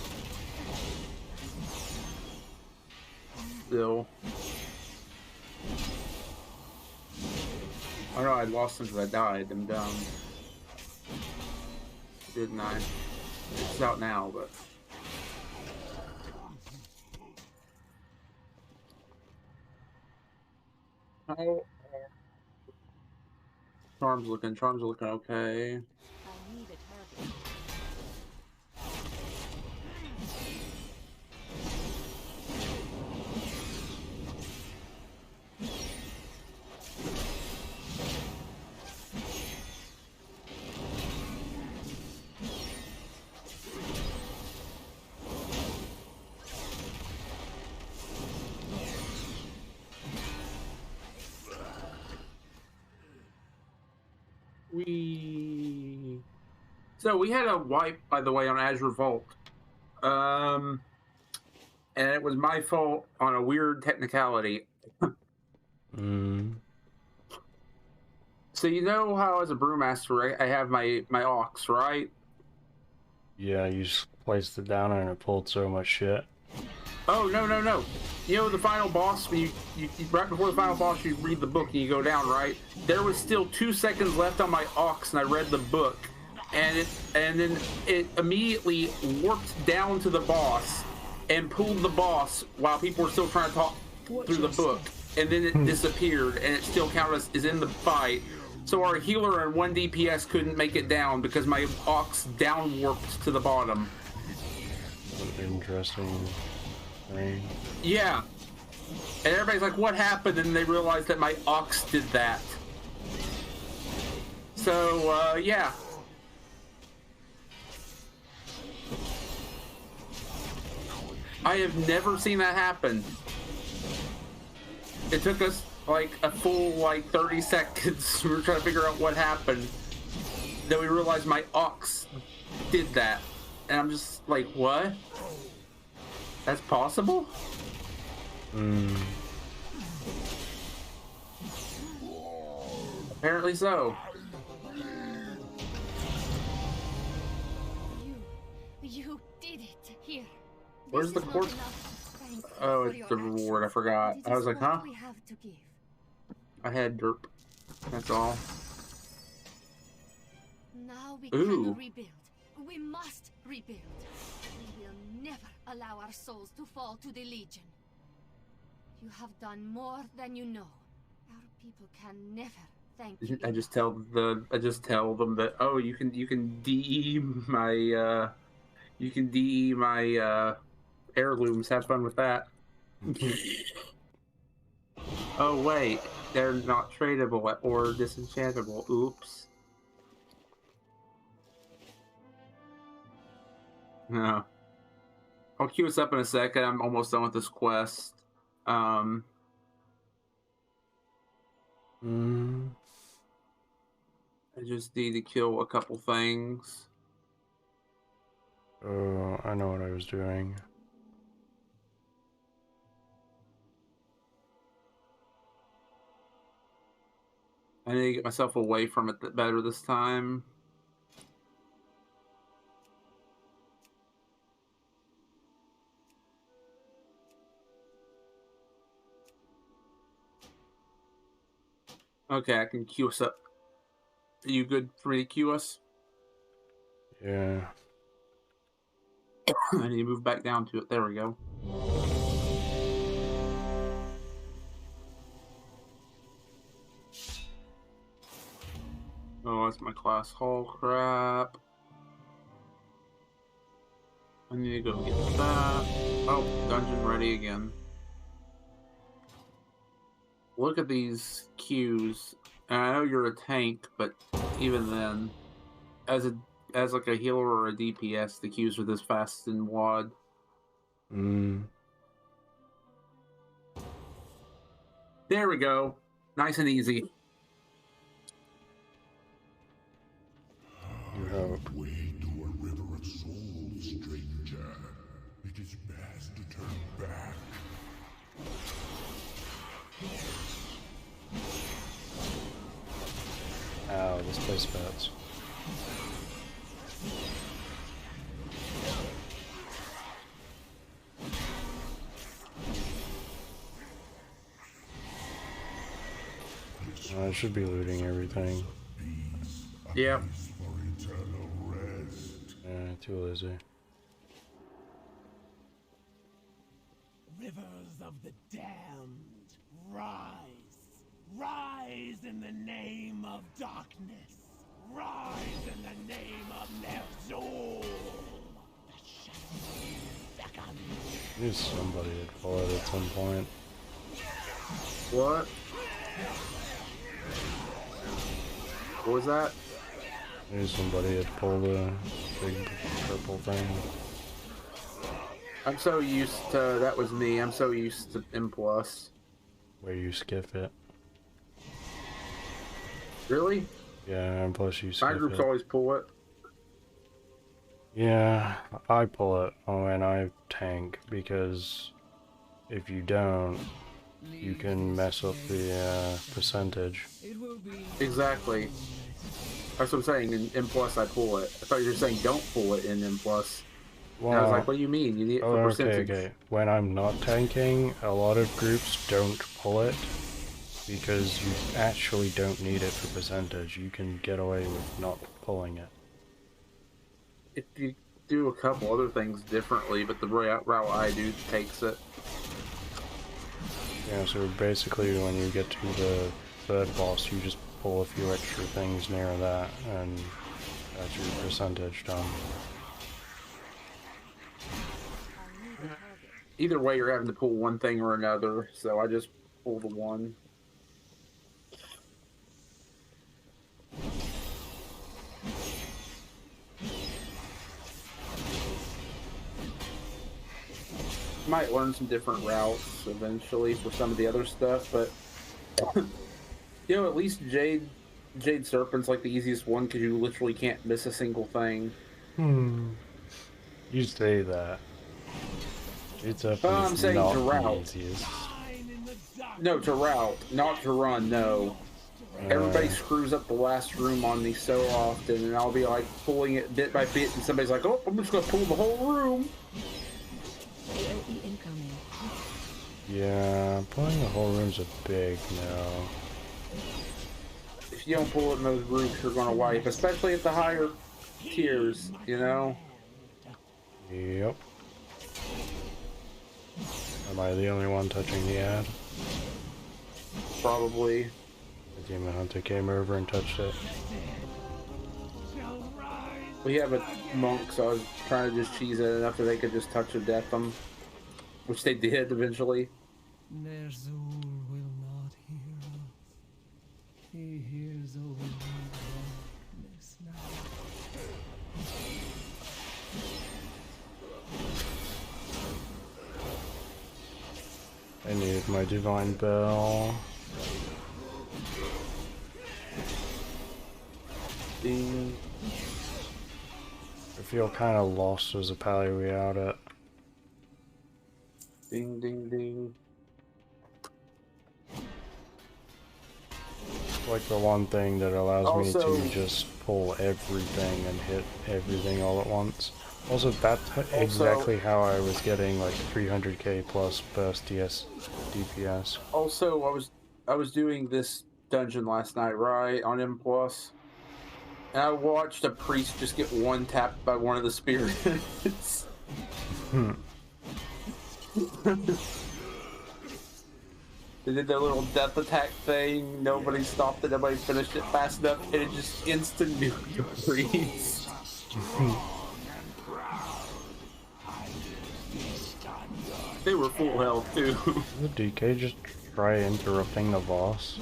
Still. Oh no, I lost him because I died. I'm dumb. Didn't I? It's out now, but. How Charm's looking okay. I need it terribly. So we had a wipe, by the way, on Azure Vault. And it was my fault on a weird technicality. So you know how as a brewmaster I have my ox, right? Yeah, you just placed it down and it pulled so much shit. Oh no. You know the final boss, when you right before the final boss you read the book and you go down, right? There was still 2 seconds left on my ox and I read the book. And then it immediately warped down to the boss and pulled the boss while people were still trying to talk through the book. And then it disappeared and it still counted as in the fight. So our healer and 1 DPS couldn't make it down because my ox down warped to the bottom. Interesting thing. Yeah. And everybody's like, what happened? And they realized that my ox did that. So, yeah. I have never seen that happen. It took us like a full 30 seconds. We were trying to figure out what happened. Then we realized my ox did that. And I'm just like, what? That's possible? Apparently so. You did it. Here. Where's the corpse? Oh, it's the reward. I forgot. I was like, huh? We have to give. I had derp. That's all. Now we Ooh. can rebuild. We must rebuild. We will never allow our souls to fall to the Legion. You have done more than you know. Our people can never thank you. I just tell them that, oh, you can DE my heirlooms. Have fun with that. Oh wait, they're not tradable or disenchantable. Oops. No. I'll queue us up in a second. I'm almost done with this quest. I just need to kill a couple things. Oh, I know what I was doing. I I need to get myself away from it better this time. Okay, I can queue us up. Are you good for me to queue us? Yeah. I need to move back down to it. There we go. Oh, that's my class hall crap. I need to go get that. Oh, dungeon ready again. Look at these queues. And I know you're a tank, but even then, as like a healer or a DPS, the queues are this fast in WoD. There we go. Nice and easy. You hope. Way to a river of souls, stranger. It is best to turn back. Ow, this place bats. I should be looting everything. Yeah. For eternal rest. Too lazy. Rivers of the damned, rise! Rise in the name of darkness! Rise in the name of Ner'zhul! The shadows beckon! I knew somebody would pull it at some point. What? What was that? I knew somebody had pulled a big purple thing. I'm so used to... That was me. I'm so used to M+. Where you skip it. Really? Yeah, and plus you skip My groups it. always pull it. Yeah, I pull it when I tank, because if you don't, you can mess up the percentage. Exactly. That's what I'm saying. In M+, I pull it. I thought you were saying don't pull it in M+. Well, And I was like, what do you mean? You need it for percentage. okay. When I'm not tanking, a lot of groups don't pull it, because you actually don't need it for percentage. You can get away with not pulling it. If you do a couple other things differently, but the route I do takes it. Yeah, so basically when you get to the third boss, you just pull a few extra things near that, and that's your percentage done. Either way, you're having to pull one thing or another, so I just pull the one. Might learn some different routes eventually for some of the other stuff, but you know, at least Jade Serpent's like the easiest one because you literally can't miss a single thing. You say that. It's up I'm saying not to the route. easiest. No, to route, not to run, no. Everybody screws up the last room on me so often, and I'll be like pulling it bit by bit, and somebody's like, oh, I'm just gonna pull the whole room. AOE incoming. Yeah, pulling the whole room's a big no. If you don't pull it in those groups, you're gonna wipe, especially at the higher tiers, you know? Yep. Am I the only one touching the ad? Probably. The Demon Hunter came over and touched it. We have a monk, so I was trying to just cheese it enough that they could just touch and death them. Which they did eventually. Ner'zhul will not hear us. He hears only darkness now. I need my divine bell. Ding. I feel kind of lost as a pally without it. Ding, ding, ding. like the one thing that allows Also, me to just pull everything and hit everything all at once. Also, that's exactly how I was getting like 300k plus burst DPS. Also, I was doing this dungeon last night, right, on M+, and I watched a priest just get one tapped by one of the spirits. They did their little death attack thing, nobody stopped it, nobody finished it fast enough, and it just instant nuked the priest. They were full health too. Did DK just try interrupting the boss?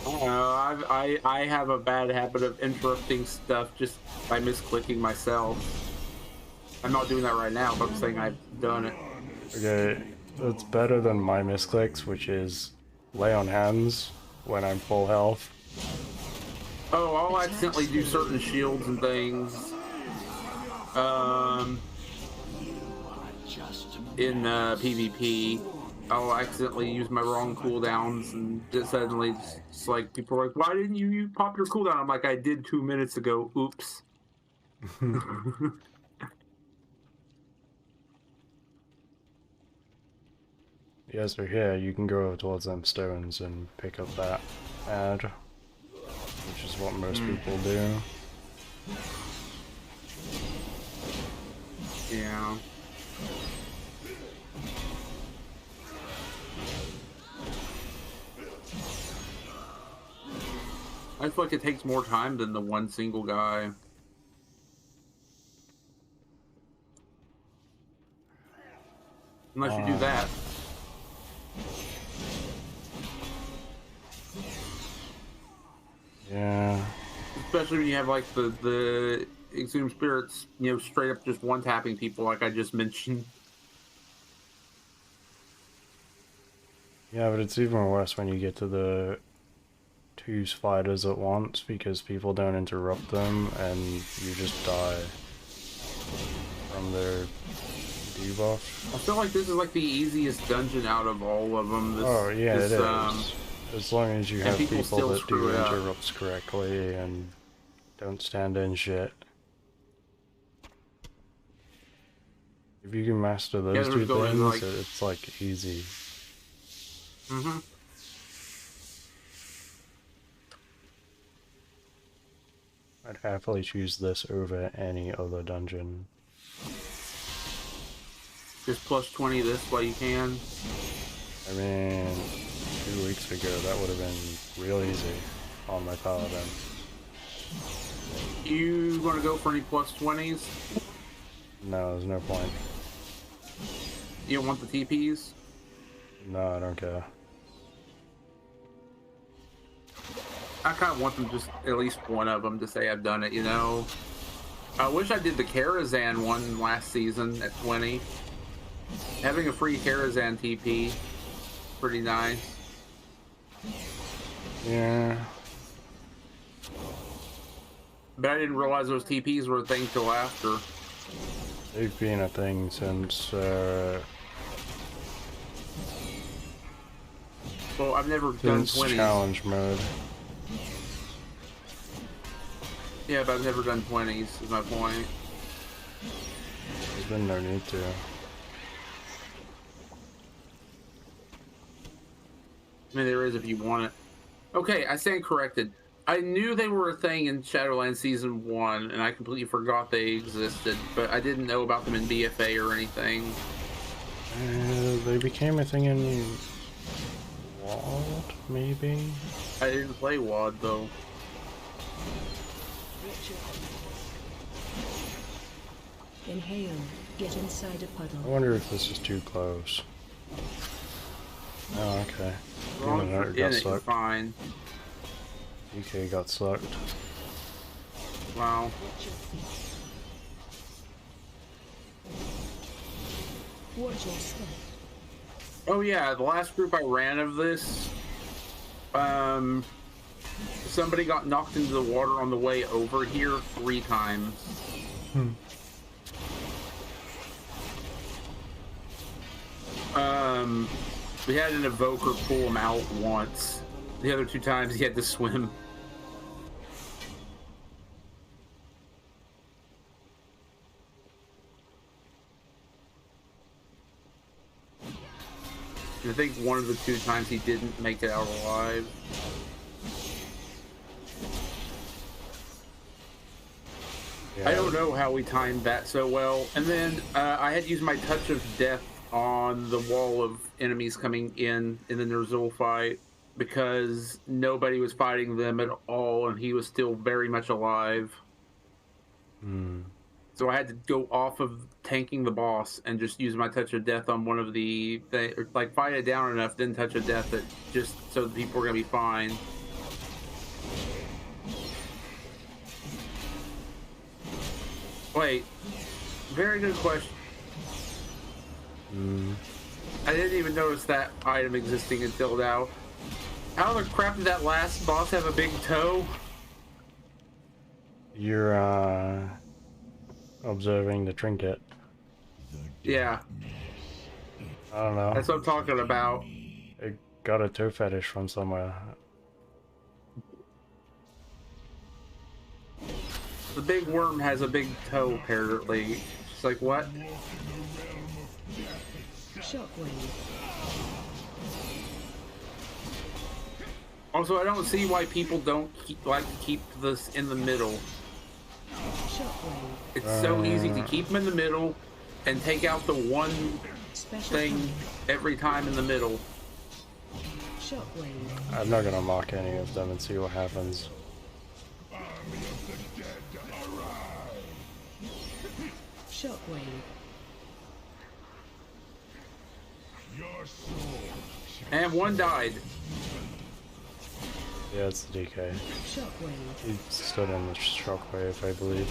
I have a bad habit of interrupting stuff just by misclicking myself. I'm not doing that right now, but I'm saying I've done it. Okay, that's better than my misclicks, which is lay on hands when I'm full health. Oh, I'll accidentally do certain shields and things. In PvP, I'll accidentally use my wrong cooldowns, and just suddenly, it's like people are like, "Why didn't you pop your cooldown?" I'm like, "I did 2 minutes ago. Oops." Yeah, so here you can go over towards them stones and pick up that ad, which is what most people do. Yeah. I feel like it takes more time than the one single guy. Unless you do that. Yeah. Especially when you have like the Exhumed Spirits, you know, straight up just one tapping people like I just mentioned. Yeah, but it's even worse when you get to the two spiders at once because people don't interrupt them and you just die from their debuff. I feel like this is like the easiest dungeon out of all of them. Oh yeah, it is. As long as you have people that do interrupts correctly and don't stand in shit. If you can master those two things, like... it's like easy. Mm-hmm. I'd happily choose this over any other dungeon. Just plus 20 this while you can. I mean, 2 weeks ago that would have been real easy on my paladin. You want to go for any plus 20s? No, there's no point. You don't want the TPs? No, I don't care. I kind of want them, just at least one of them, to say I've done it, you know? I wish I did the Karazhan one last season at 20. Having a free Karazhan TP, pretty nice. Yeah. But I didn't realize those TPs were a thing till after. They've been a thing since, well, I've never done 20s. Challenge mode. Yeah, but I've never done 20s, is my point. There's been no need to. I mean, there is if you want it. Okay, I stand corrected. I knew they were a thing in Shadowlands Season 1, and I completely forgot they existed, but I didn't know about them in BFA or anything. They became a thing in WoW, maybe? I didn't play WoD, though. Inhale, get inside a puddle. I wonder if this is too close. Oh, okay. As long as you're in it, you're fine. DK got sucked. Wow. Oh yeah, the last group I ran of this, somebody got knocked into the water on the way over here 3 times. We had an evoker pull him out once. The other 2 times he had to swim. I think one of the 2 times he didn't make it out alive. Yeah. I don't know how we timed that so well. And then I had used my touch of death on the wall of enemies coming in the Ner'zhul fight because nobody was fighting them at all, and he was still very much alive. So I had to go off of tanking the boss and just use my touch of death on one of the like fight it down enough, then touch of death that just so the people were gonna be fine. Wait, very good question. I didn't even notice that item existing until now. How the crap did that last boss have a big toe? You're observing the trinket. Yeah, I don't know. that's what I'm talking about. It got a toe fetish from somewhere. The big worm has a big toe, apparently. It's like, what? Shockwave. Also, I don't see why people don't like to keep this in the middle. Shockwave. It's so easy to keep them in the middle and take out the one Special thing every time in the middle. Shockwave. I'm not gonna mock any of them and see what happens. Shockwave. And one died. Yeah, it's the DK. Shockwave. He stood in the shockwave, I believe.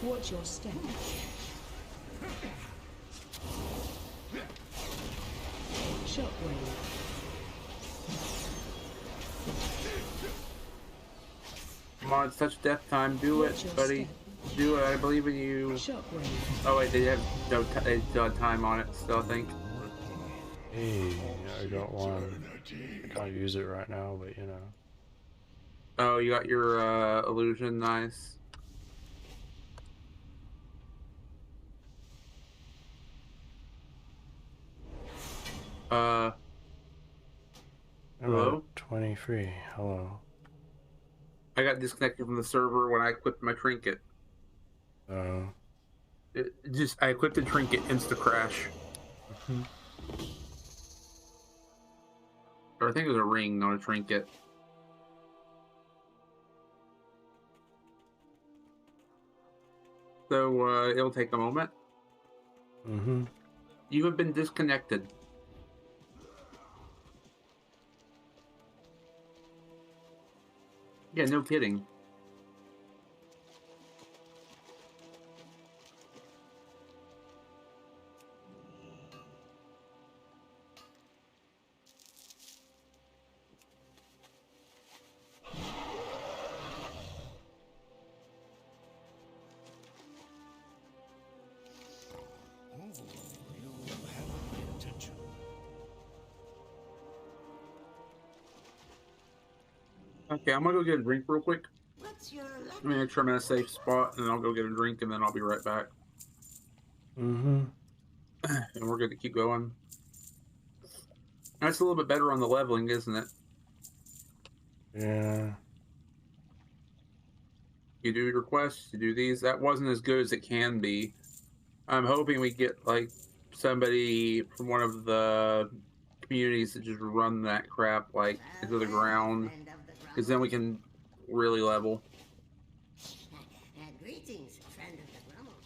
Watch your step. Shockwave. Come on, it's touch death time. Do it, buddy. Do it. I believe in you. Shockwave. Oh wait, they have no they still have time on it. Still, I think. Hey, I got one. I can't use it right now, but you know. Oh, you got your illusion. Nice. I'm Hello? at 23. Hello. I got disconnected from the server when I equipped my trinket. I equipped the trinket, insta crash. Or I think it was a ring, not a trinket. So it'll take a moment. You have been disconnected. Yeah, no kidding. Okay, I'm gonna go get a drink real quick. What's your I'm gonna make sure I'm in a safe spot, and then I'll go get a drink, and then I'll be right back. And we're good to keep going. That's a little bit better on the leveling, isn't it? Yeah. You do your quests, you do these. That wasn't as good as it can be. I'm hoping we get like somebody from one of the communities to just run that crap like into the ground, because then we can really level. Greetings, friend of the Grummles.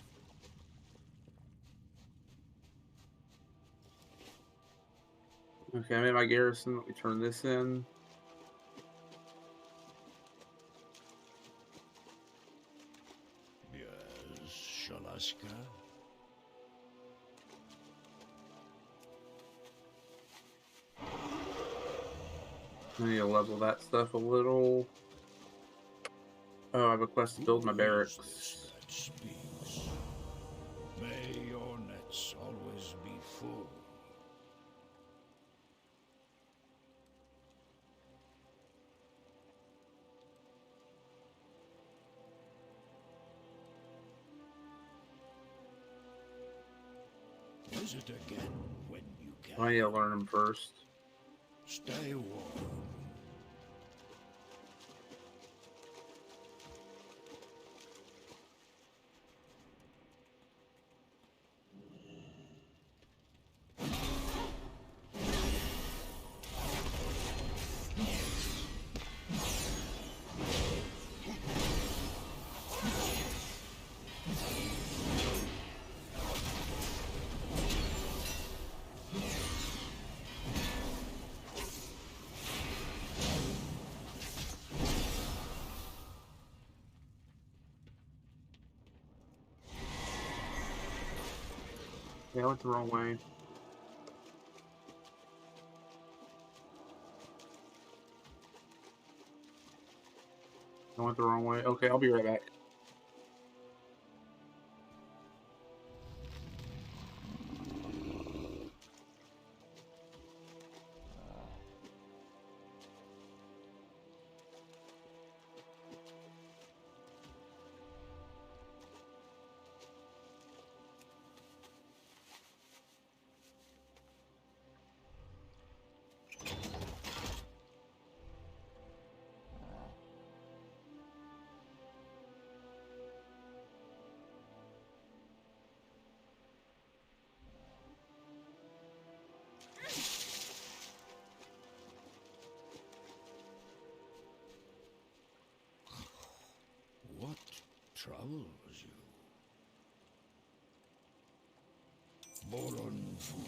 Okay, I made my garrison. Let me turn this in. Yes, Shalaska. I need to level that stuff a little. Oh, I have a quest to build my barracks. That speaks. May your nets always be full. visit again when you can. I need to learn them first. Stay warm. Yeah, I went the wrong way. I went the wrong way. Okay, I'll be right back. What troubles you? Boron food.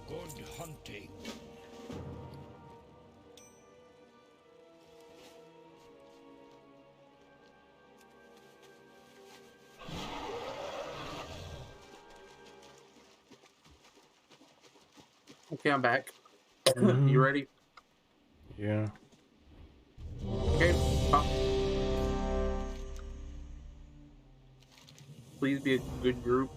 Good hunting. Okay, I'm back. Mhm. You ready? Yeah. Okay. Please be a good group.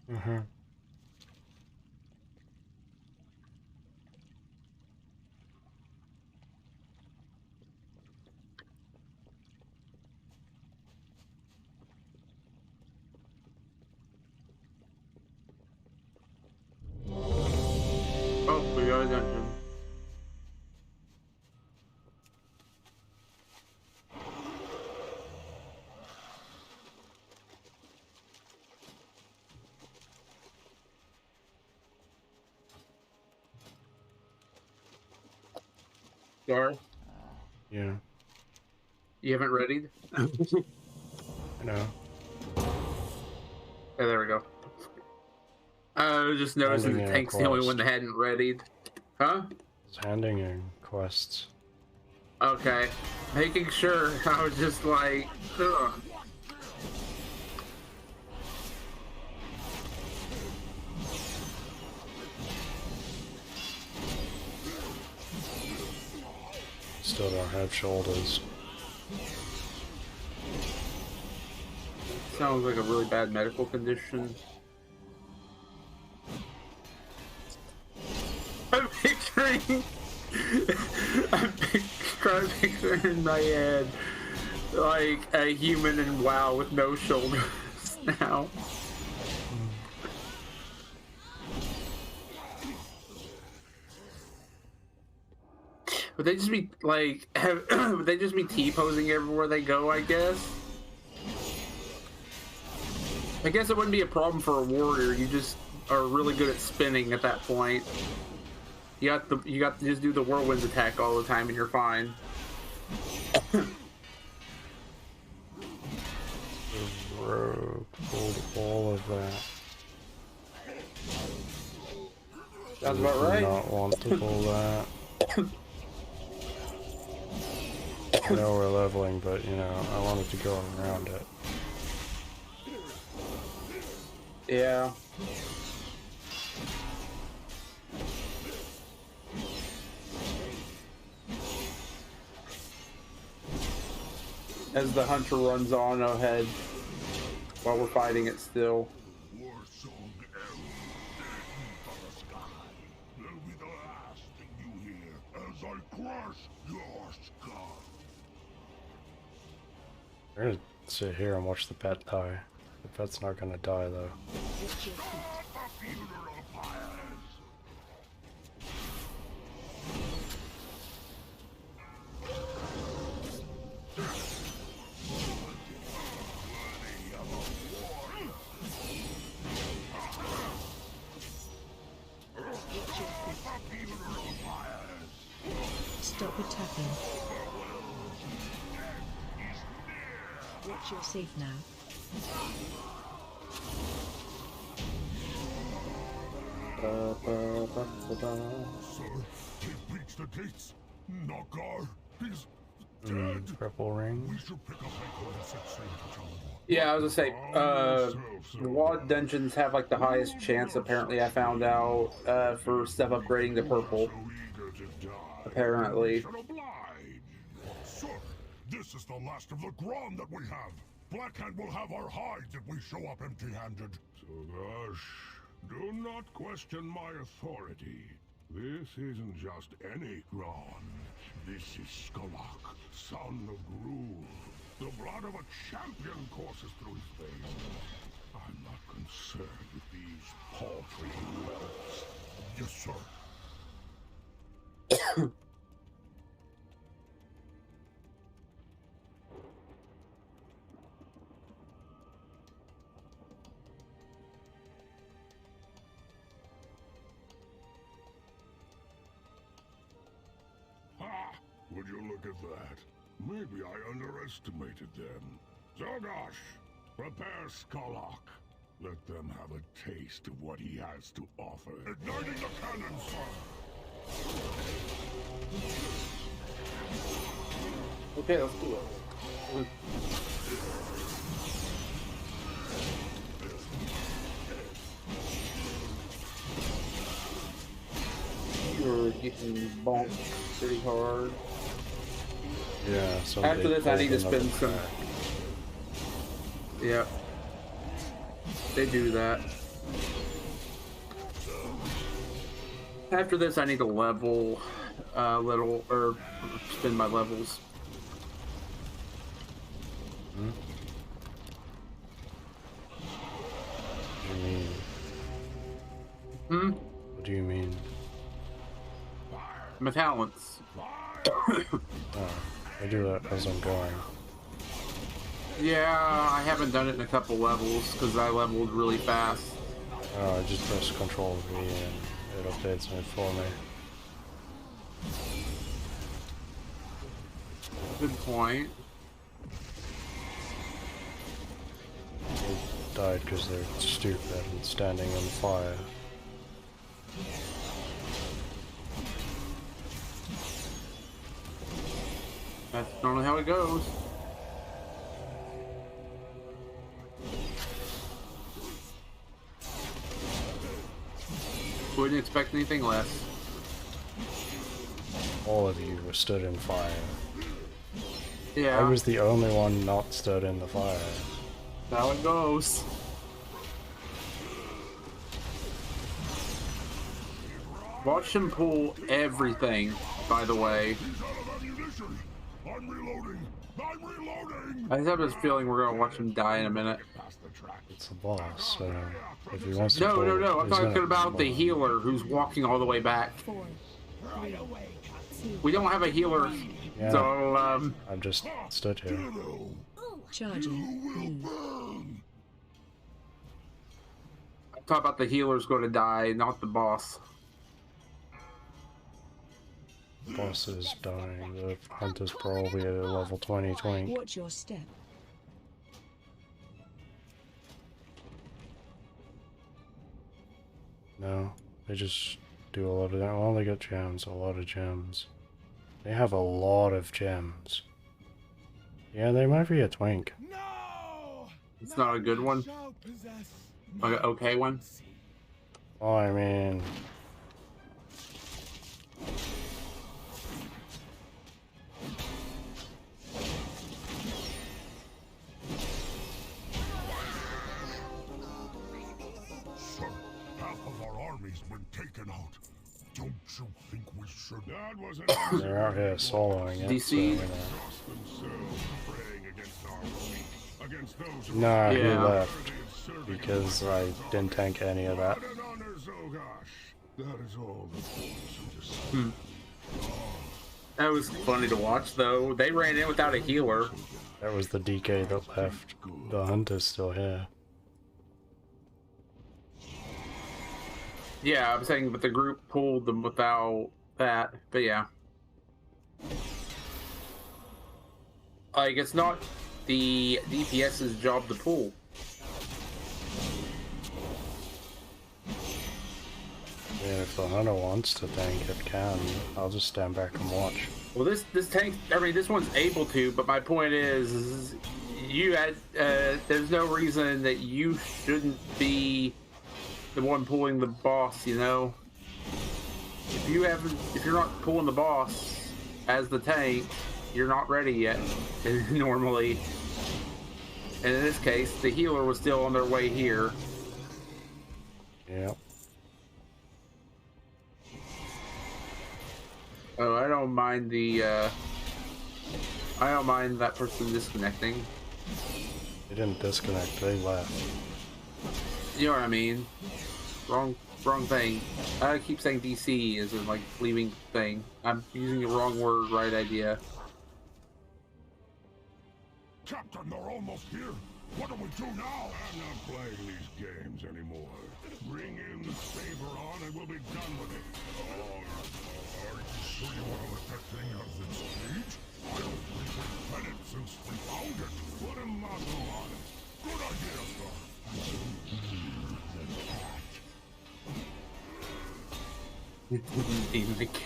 Mhm. Oh, we got a dungeon. Gar, Yeah. you haven't readied? I know. Oh, there we go. I was just noticing Handing the in a tank's the only one quest. that hadn't readied. Huh? It's handing in quests. Okay. Making sure. I was just like, ugh. Still don't have shoulders. Sounds like a really bad medical condition. I'm picturing. I'm picturing in my head like a human in WoW with no shoulders now. Would they just be like, would they just be T-posing everywhere they go, I guess? I guess it wouldn't be a problem for a warrior. You just are really good at spinning at that point. You got to just do the whirlwind attack all the time and you're fine. The rogue pulled all of that. Sounds about right. Do not want to pull that. I know we're leveling, but you know, I wanted to go around it. Yeah. as the hunter runs on ahead while we're fighting it still. War song arrow deadened by the sky. Will be the last thing you hear as I crush your skull. We're gonna sit here and watch the pet die. The pet's not gonna die though. Stop attacking. Watch your safe now. Sir, he breached the gates. Nagar, he's dead. Purple ring. We should pick up Echo and set sail to Jalan. Yeah, I was gonna say, the WoD dungeons have like the highest chance, apparently, I found out, for stuff upgrading to purple. Apparently. Sir, this is the last of the Grom that we have. Blackhand will have our hides if we show up empty-handed. Sogash, do not question my authority. This isn't just any Grom. This is Skolak, son of Gruul. The blood of a champion courses through his veins. I'm not concerned with these paltry welts. Yes, sir. Ha! Would you look at that? Maybe I underestimated them. Zogosh, prepare Skolak. Let them have a taste of what he has to offer. Igniting the cannon, sir! Okay, let's do it. You're getting bonked pretty hard. Yeah, so After this, I need to spend some. pack. Yep. They do that. After this, I need to level little, or spend my levels. What do you mean? What do you mean? My talents. Oh, I do that as I'm going. Yeah, I haven't done it in a couple levels because I leveled really fast. Oh, I just press Control V and it updates it for me. Good point. They died because they're stupid and standing in fire. That's normally how it goes. Wouldn't expect anything less. All of you were stood in fire. Yeah, I was the only one not stood in the fire. that's how it goes. Watch him pull everything, by the way. I'm reloading! I'm reloading! I just have this feeling we're gonna watch him die in a minute. It's the boss, so if he wants to No, pull no, no, it, I'm he's talking gonna about the pull it. healer who's walking all the way back. 4, 3, 2. We don't have a healer, Yeah. so, I'm just stood here. Charging. I'm talking about the healer's gonna die, not the boss. Boss is dying. The hunter's probably at a level 20 twink. Watch your step. No, they just do a lot of that. Well, they got gems, a lot of gems. They have a lot of gems. Yeah, they might be a twink. No! It's not a good one. Shall possess Like an okay one. Well, I mean, you think we should? That was an They're out here soloing it, so, DC? you know. themselves praying against our weak, against those who Nah, he Yeah. left because I didn't tank any of that. and honors, oh gosh. That is all the force who just That was funny to watch, though. They ran in without a healer. That was the DK that left. The hunter's still here. Yeah, I'm saying, but the group pulled them without that. But yeah. Like, it's not the DPS's job to pull. Yeah, if the hunter wants to tank it, can. I'll just stand back and watch. Well, this tank, I mean, this one's able to, but my point is you had, there's no reason that you shouldn't be the one pulling the boss, you know? If you're not pulling the boss as the tank, you're not ready yet, normally. And in this case, the healer was still on their way here. Yep. Oh, I don't mind I don't mind that person disconnecting. They didn't disconnect, they left. You know what I mean? Wrong thing. I keep saying DC as in, like, leaving thing. I'm using the wrong word, right idea. Captain, they're almost here. What do we do now? I'm not playing these games anymore. Bring in the saber on and we'll be done with it. Oh, are you sure you want to let that thing out of its cage? I don't think we've fed it since we found it. Put a muzzle on it. Good idea, sir. Even the cat.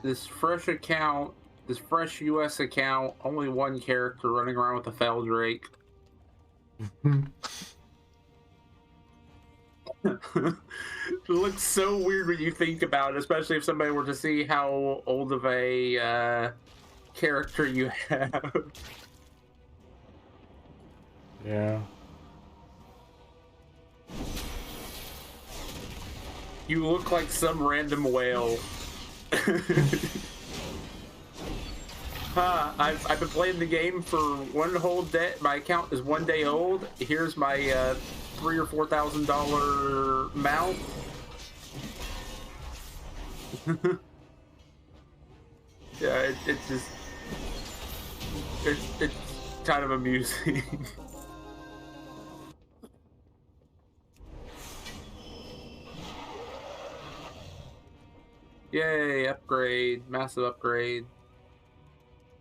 This fresh account, this fresh US account, only one character running around with a Feldrake. It looks so weird when you think about it, especially if somebody were to see how old of a character you have. Yeah. You look like some random whale. I've been playing the game for one whole day. My account is 1 day old. Here's my $3,000 or $4,000 mount. Yeah, it's just it's kind of amusing. Yay, upgrade, massive upgrade.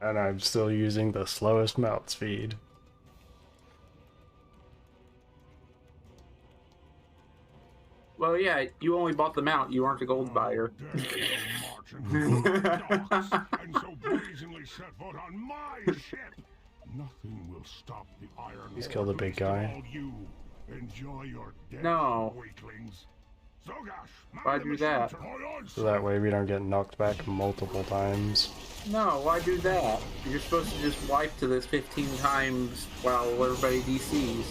And I'm still using the slowest mount speed. Well, yeah, you only bought the mount. You aren't a gold buyer. And so brazenly set foot on my ship. Nothing will stop the Iron He's killed a big guy. You enjoy your death, No. weaklings. Why do that? So that way we don't get knocked back multiple times. No, why do that? You're supposed to just wipe to this 15 times while everybody DCs.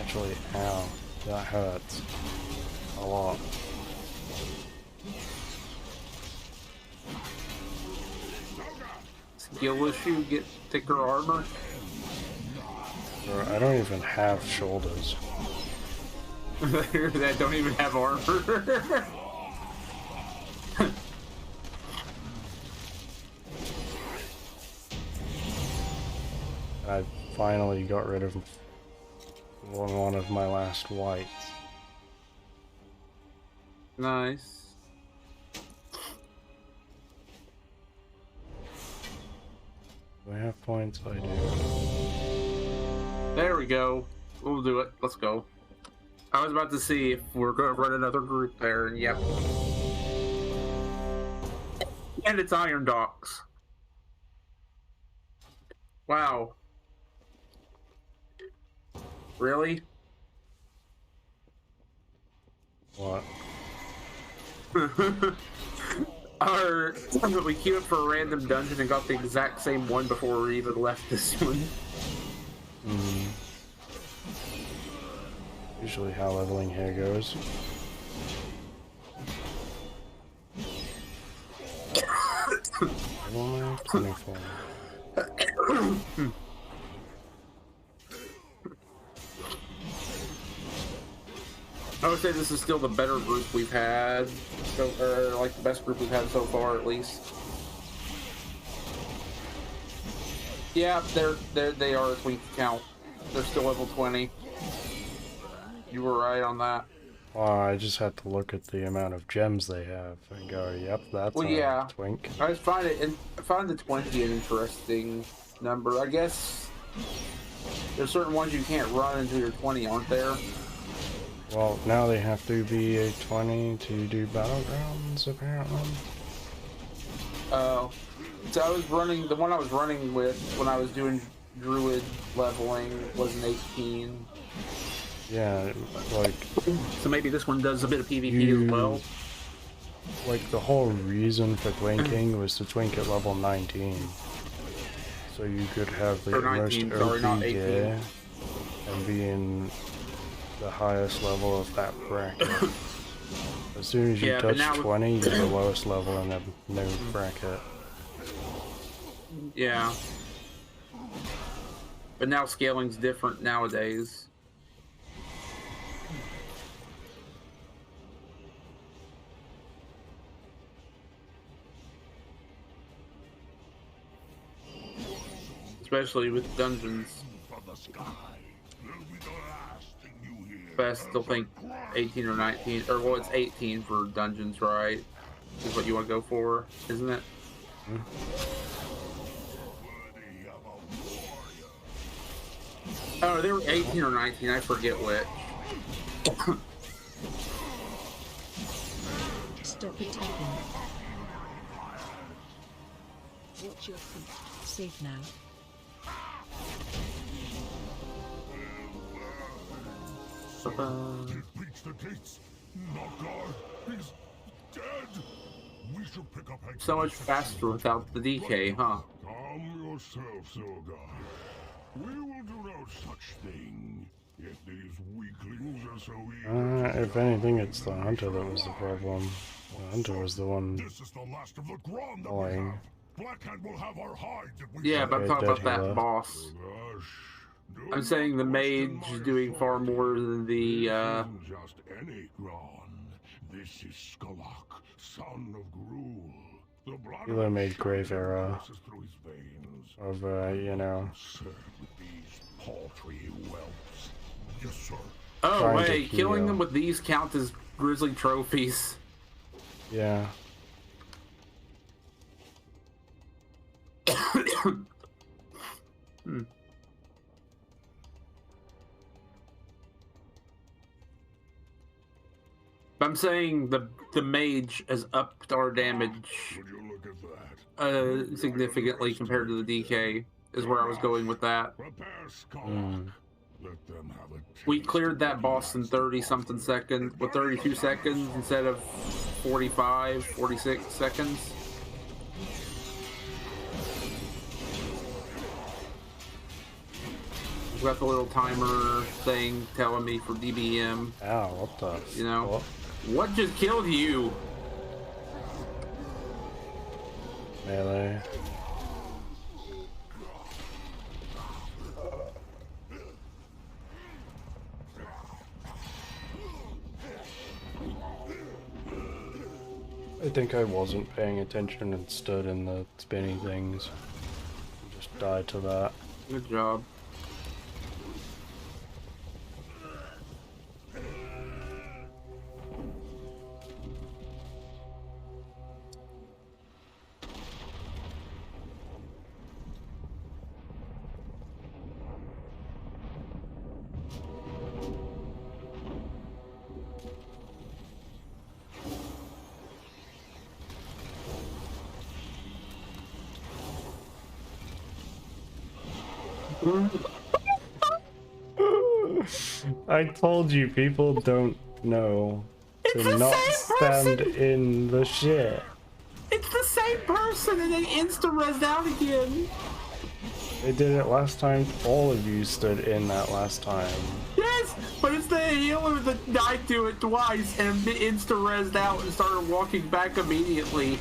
Actually, ow. That hurts. A lot. Skill issue, get thicker armor. Or I don't even have shoulders. That don't even have armor. I finally got rid of one of my last whites. Nice. Do I have points? I do. There we go. We'll do it. Let's go. I was about to see if we're going to run another group there, and yep. And it's Iron Docks. Wow. Really? What? We queued up for a random dungeon and got the exact same one before we even left this one. Mm. Usually how leveling here goes. Level am I? 24. I would say this is still the better group we've had, or like the best group we've had so far, at least. Yeah, they are a twink count. They're still level 20. You were right on that. Well, I just had to look at the amount of gems they have and go, yep, that's a twink. I just find the 20 an interesting number. I guess there's certain ones you can't run until you're 20, aren't there? Well, now they have to be a 20 to do battlegrounds, apparently. Oh. So I was running, the one I was running with when I was doing druid leveling was an 18. Yeah, like... So maybe this one does a bit of PvP as well. Like, the whole reason for twinking was to twink at level 19. So you could have the most OP gear and be in the highest level of that bracket. As soon as you touch 20, you're the lowest level in a new bracket. Yeah. But now scaling's different nowadays. Especially with dungeons. But I still think 18 or 19, or well, it's 18 for dungeons, right? Is what you want to go for, isn't it? Oh, they were 18 or 19, I forget which. Stop attacking. Watch your feet. Safe now. Reach the gates. Noggar, he's dead. We should pick up so much faster without the DK, huh? Calm yourself, Silgar. We will do no such thing. If these weaklings are so eager. If anything, it's the hunter that was the problem. The hunter was the one annoying. Blackhand will have our hides if we yeah, but I'm talking about that boss. I'm saying the mage is doing far more than the just any Gron. This is Skalak, son of Gruul. The blood Hilo made grave era of you know. These paltry whelps. Yes, sir. Oh wait, killing them with these count as grizzly trophies. Yeah. I'm saying the mage has upped our damage significantly compared to the DK, is where I was going with that. We cleared that boss in 30-something seconds, with 32 seconds instead of 45, 46 seconds. We've got the little timer thing telling me for DBM. Ow, what the? You know? What just killed you? Melee. I think I wasn't paying attention and stood in the spinny things. Just died to that. Good job. I told you, people don't know. to not stand in the shit. It's the same person, and they insta-res out again. They did it last time. All of you stood in that last time. Yes, but it's the healer that died to it twice and insta-resed out and started walking back immediately.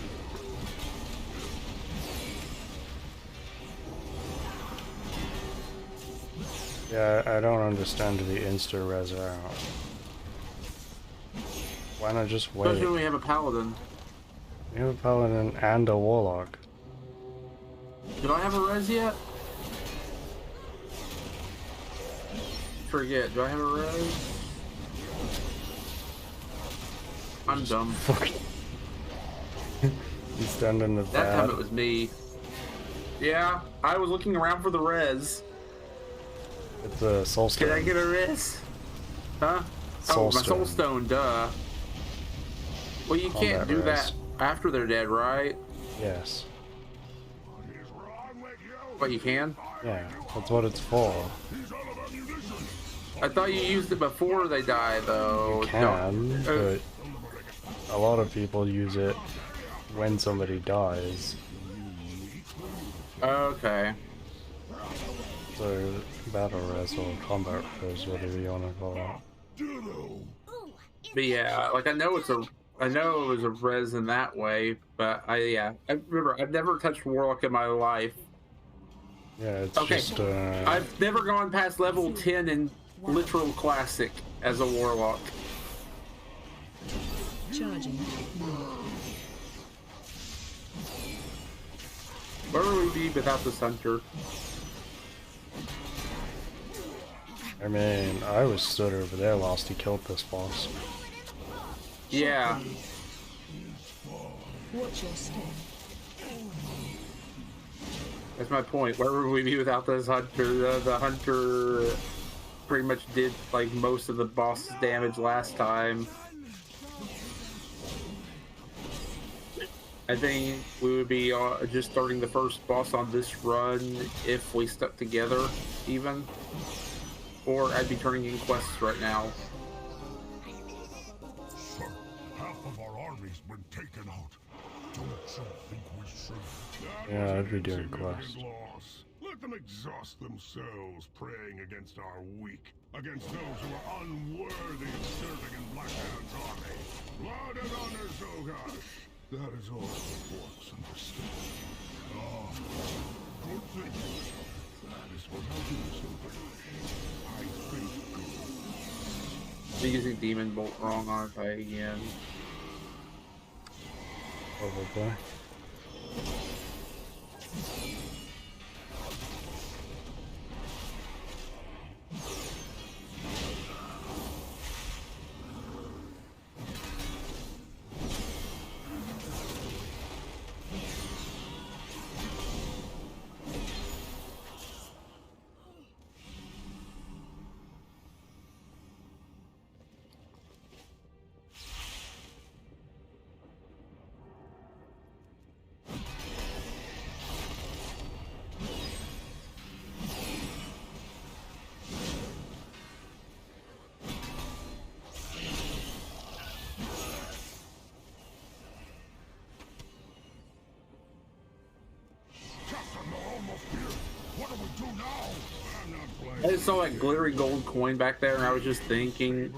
Yeah, I don't understand the insta-res out. Why not just wait? Especially when we have a paladin. We have a paladin and a warlock. Do I have a res yet? Forget, do I have a res? I'm dumb. Fuck. You stand in the back. That time it was me. Yeah, I was looking around for the res. It's a soul stone. Can I get a res? Huh? Soul oh, my stone. soul stone, duh. Well, you can't do that after they're dead, right? Yes. But you can? Yeah, that's what it's for. I thought you used it before they die, though. You can, but a lot of people use it when somebody dies. Okay. So, battle res or combat res, whatever you want to call it. But yeah, like I know it was a res in that way, but I remember I've never touched Warlock in my life. Yeah, it's okay. just I've never gone past level 10 in literal classic as a Warlock. Charging. Where would we be without this hunter? I mean, I was stood over there whilst he killed this boss. Yeah. Watch your step. That's my point. Where would we be without this hunter? The hunter pretty much did like most of the boss's damage last time. I think we would be just starting the first boss on this run if we stuck together, even. Or I'd be turning in quests right now. Sir, half of our army's been taken out. Don't you think we should? Yeah, I'd be doing quests. Let them exhaust themselves praying against our weak, against those who are unworthy of serving in Blackhand's army. Blood and honor, Zogash. That is all the orcs understand. Ah, good thinking. That is what I'll do, Zogash. I think good. I'm using Demon Bolt wrong, aren't I, again? Probably. I just saw that glittery gold coin back there, and I was just thinking,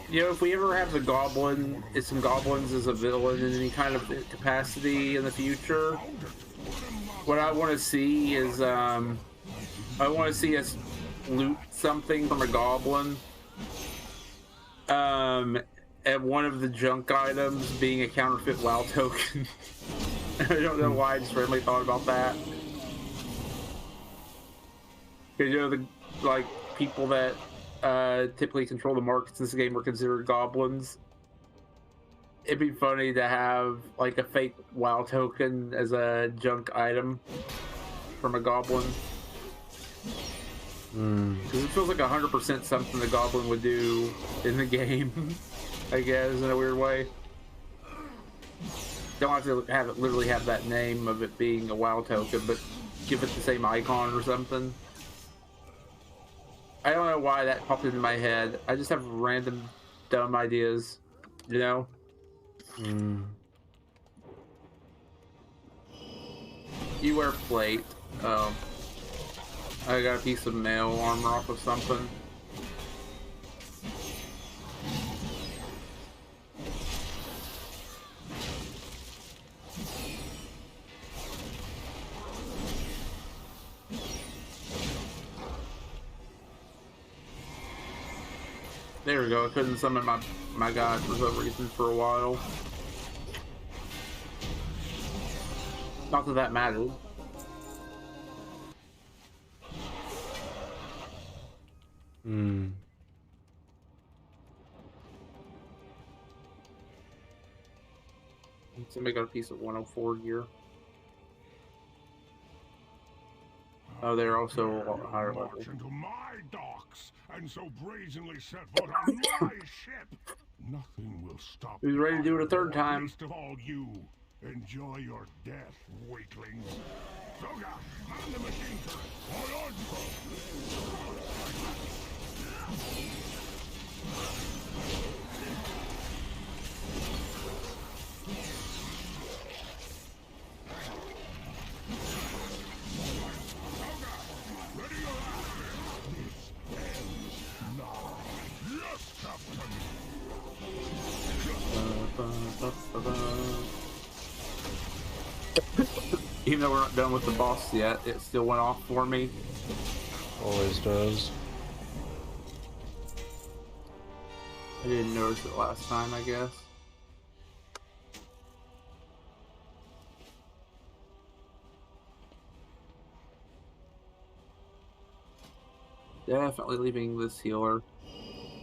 you know, if we ever have the goblin, some goblins as a villain in any kind of capacity in the future, what I want to see is, I want to see us loot something from a goblin, and one of the junk items being a counterfeit WoW token. I don't know why I just randomly thought about that. Because, you know, the, like, people that typically control the markets in this game are considered goblins. It'd be funny to have, like, a fake WoW token as a junk item from a goblin. Because it feels like 100% something the goblin would do in the game, I guess, in a weird way. Don't have to have it literally have that name of it being a WoW token, but give it the same icon or something. I don't know why that popped into my head. I just have random dumb ideas, you know? Hmm. You wear plate. I got a piece of mail armor off of something. There we go. I couldn't summon my god for some reason for a while. Not that that mattered. Hmm. Somebody got a piece of 104 gear. Oh, they're also a lot higher level. March into my docks and so brazenly set foot on my ship. Nothing will stop. Who's ready to do it a third time? Least of all you. Enjoy your death, weaklings. Soga, man the machine turret. On Even though we're not done with the boss yet, it still went off for me. Always does. I didn't notice it last time, I guess. Definitely leaving this healer.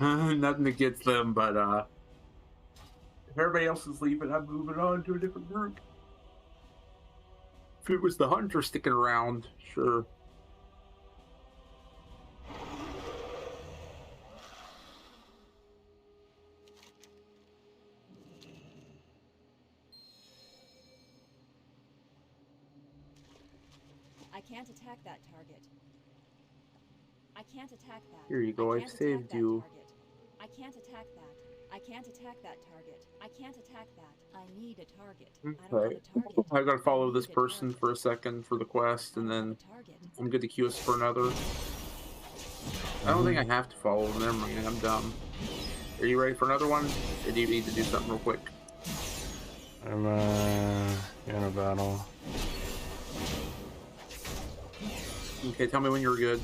Nothing against them, but if everybody else is leaving, I'm moving on to a different group. If it was the hunter sticking around, sure. I can't attack that target. I can't attack that. Here you go, I saved you. I can't attack that. I can't attack that target. I can't attack that. I need a target. Okay. I gotta follow this person for a second for the quest, and then I'm good to queue us for another. I don't think I have to follow them. Never mind, I'm dumb. Are you ready for another one? Or do you need to do something real quick? I'm in a battle. Okay, tell me when you're good.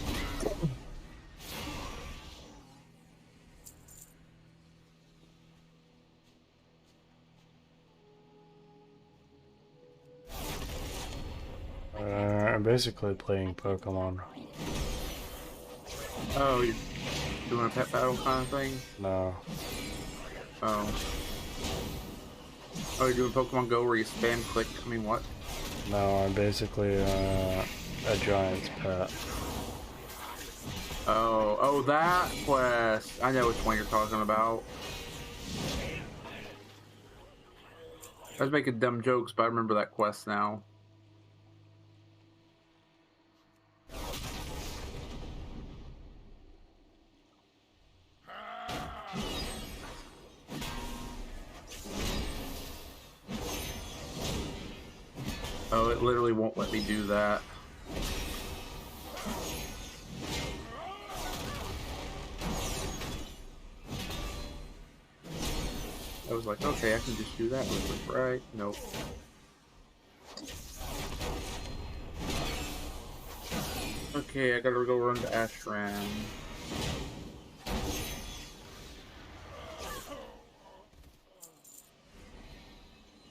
I'm basically playing Pokemon. Oh, you're doing a pet battle kind of thing? No. Oh. Oh, you're doing Pokemon Go where you spam click? I mean, what? No, I'm basically a giant's pet. Oh, that quest. I know which one you're talking about. I was making dumb jokes, but I remember that quest now. Oh, it literally won't let me do that. I was like, okay, I can just do that real quick, right? Nope. Okay, I gotta go run to Ashran.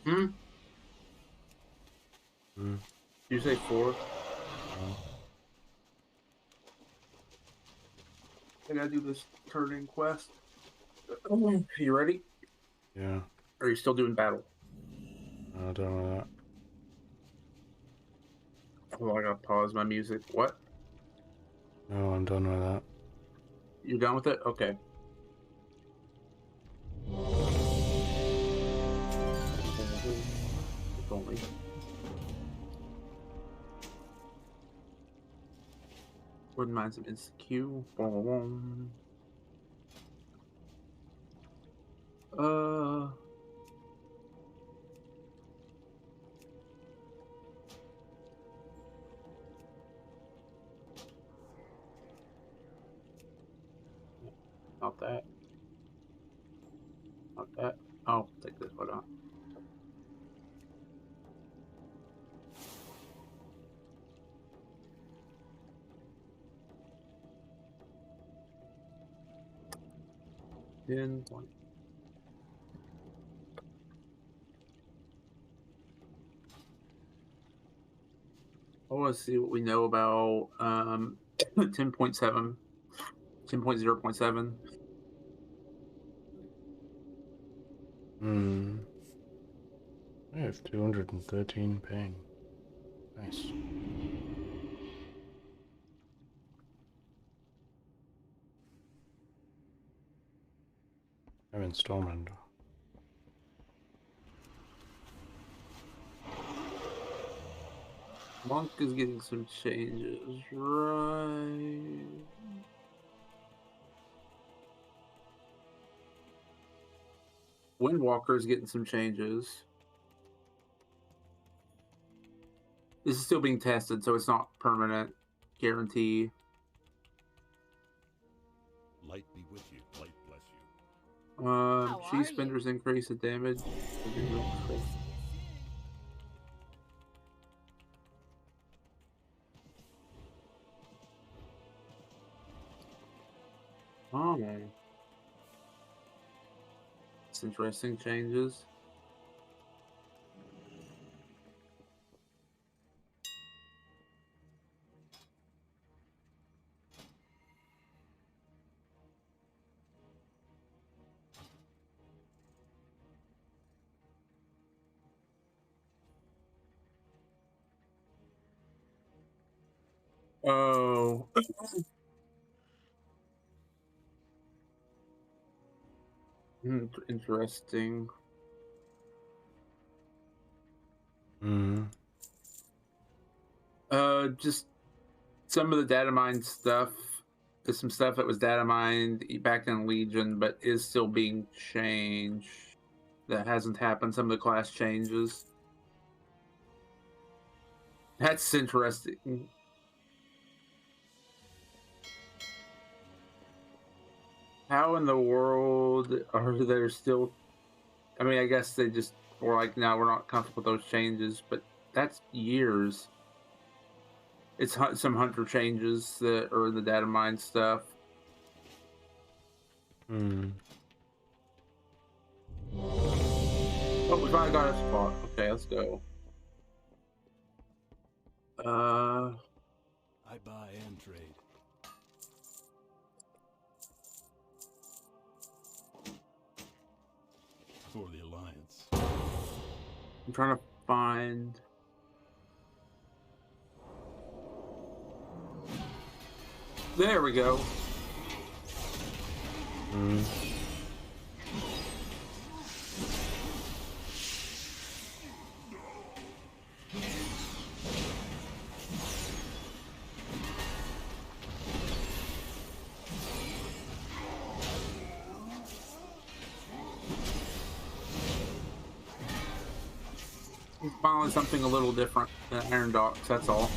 Hmm? Did you say 4? I gotta do this turning quest. You ready? Yeah. Or are you still doing battle? I don't know that. Oh, I gotta pause my music. What? No, I'm done with that. You done with it? Okay. If only. Wouldn't mind some instant Q. Boom, boom. Uh. Not that. Not that. Oh, take this one out. Then one. I want to see what we know about 10.7, 10.0.7. I have 213 ping. Nice. I'm in Stormend. Monk is getting some changes, right? Windwalker is getting some changes. This is still being tested, so it's not permanent guarantee. Light be with you. Light bless you. Chi spenders increase the damage. Oh, it's interesting changes. Oh. Interesting. Just some of the data mine stuff. There's some stuff that was data mined back in Legion, but is still being changed. That hasn't happened. Some of the class changes. That's interesting. How in the world are there still? I mean, I guess they just were like, no, we're not comfortable with those changes, but that's years. It's some hunter changes that are in the data mine stuff. Oh, we finally got a spot. Okay, let's go. I buy and trade. For the Alliance. I'm trying to find. There we go. Finally something a little different than Iron Docks, that's all.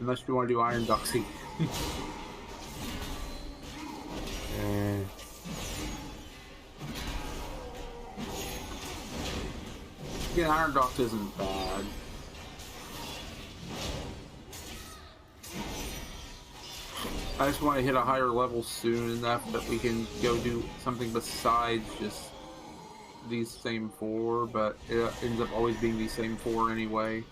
Unless you want to do Iron Doxy. Yeah, Iron Docks isn't bad. I just want to hit a higher level soon enough that we can go do something besides just these same four, but it ends up always being these same four anyway.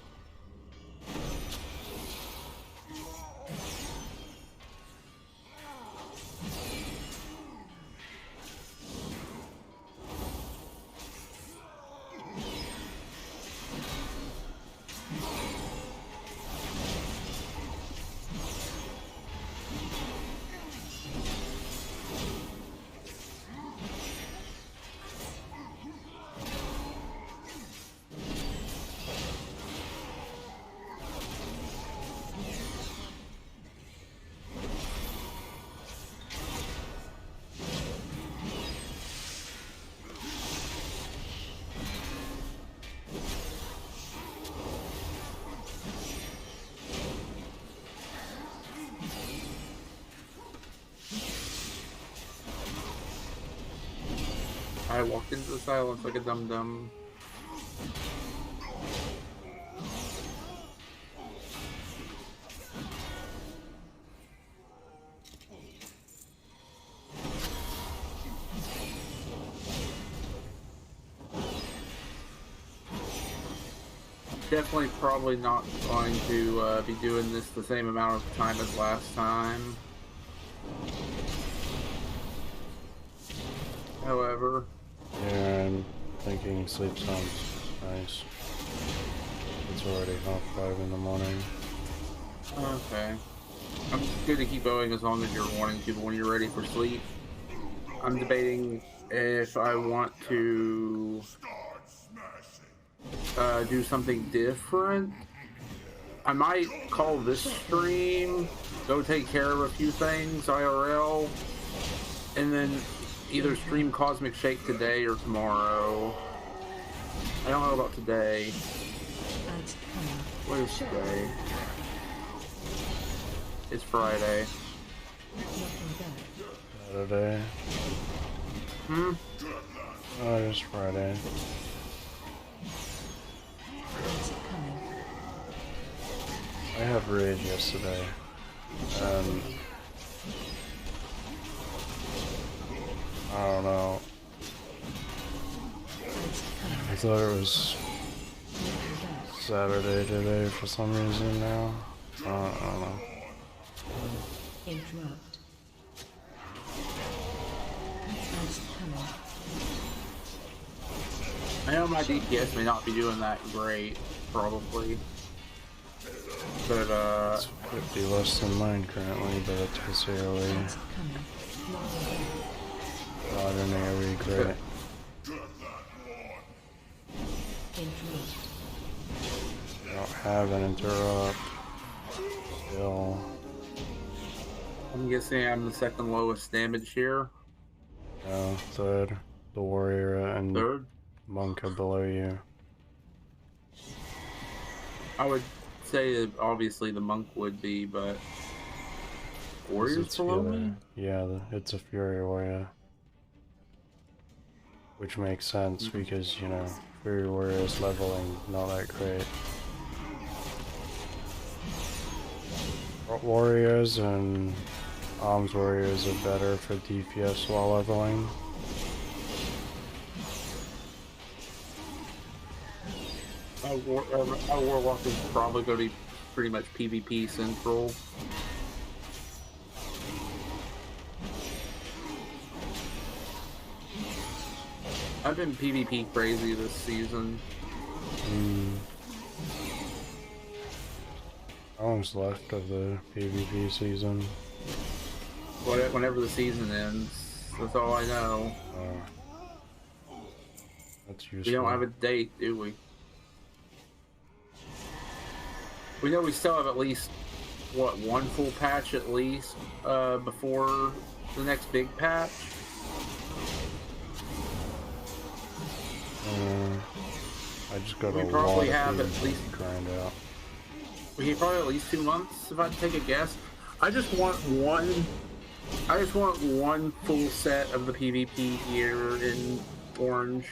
walked into the silence like a dum-dum. Definitely probably not going to be doing this the same amount of time as last time. However, Yeah, I'm thinking sleep sounds nice. It's already 5:30 in the morning. okay. I'm good to keep going as long as you're wanting to, but when you're ready for sleep, I'm debating if I want to do something different. I might call this stream, go take care of a few things IRL, and then either stream Cosmic Shake today or tomorrow. I don't know about today. What is today? It's Friday. Saturday. Hmm? Oh, it's Friday. I had rage yesterday, and I don't know. I thought it was Saturday today for some reason now. I don't know. Interrupt. I know my DPS may not be doing that great, probably. But, It's 50 less than mine currently, but it's necessarily not an AoE great. I don't have an interrupt. Still. I'm guessing I'm the second lowest damage here. No, third. The warrior and Third? monk are below you. I would say that obviously the monk would be, but warrior's It's below Fury. me? Yeah, it's a Fury warrior. Which makes sense because, you know, Fury warrior's leveling not that great. Warriors and arms warriors are better for DPS while leveling. Our warlock is probably going to be pretty much PvP central. I've been PvP crazy this season. How long's left of the PvP season? Whenever the season ends, that's all I know. That's useful. We don't have a date, do we? We know we still have at least, what, one full patch at least before the next big patch? I just got We a probably lot have of at least grind out. We can probably at least 2 months if I take a guess. I just want one full set of the PvP gear in orange.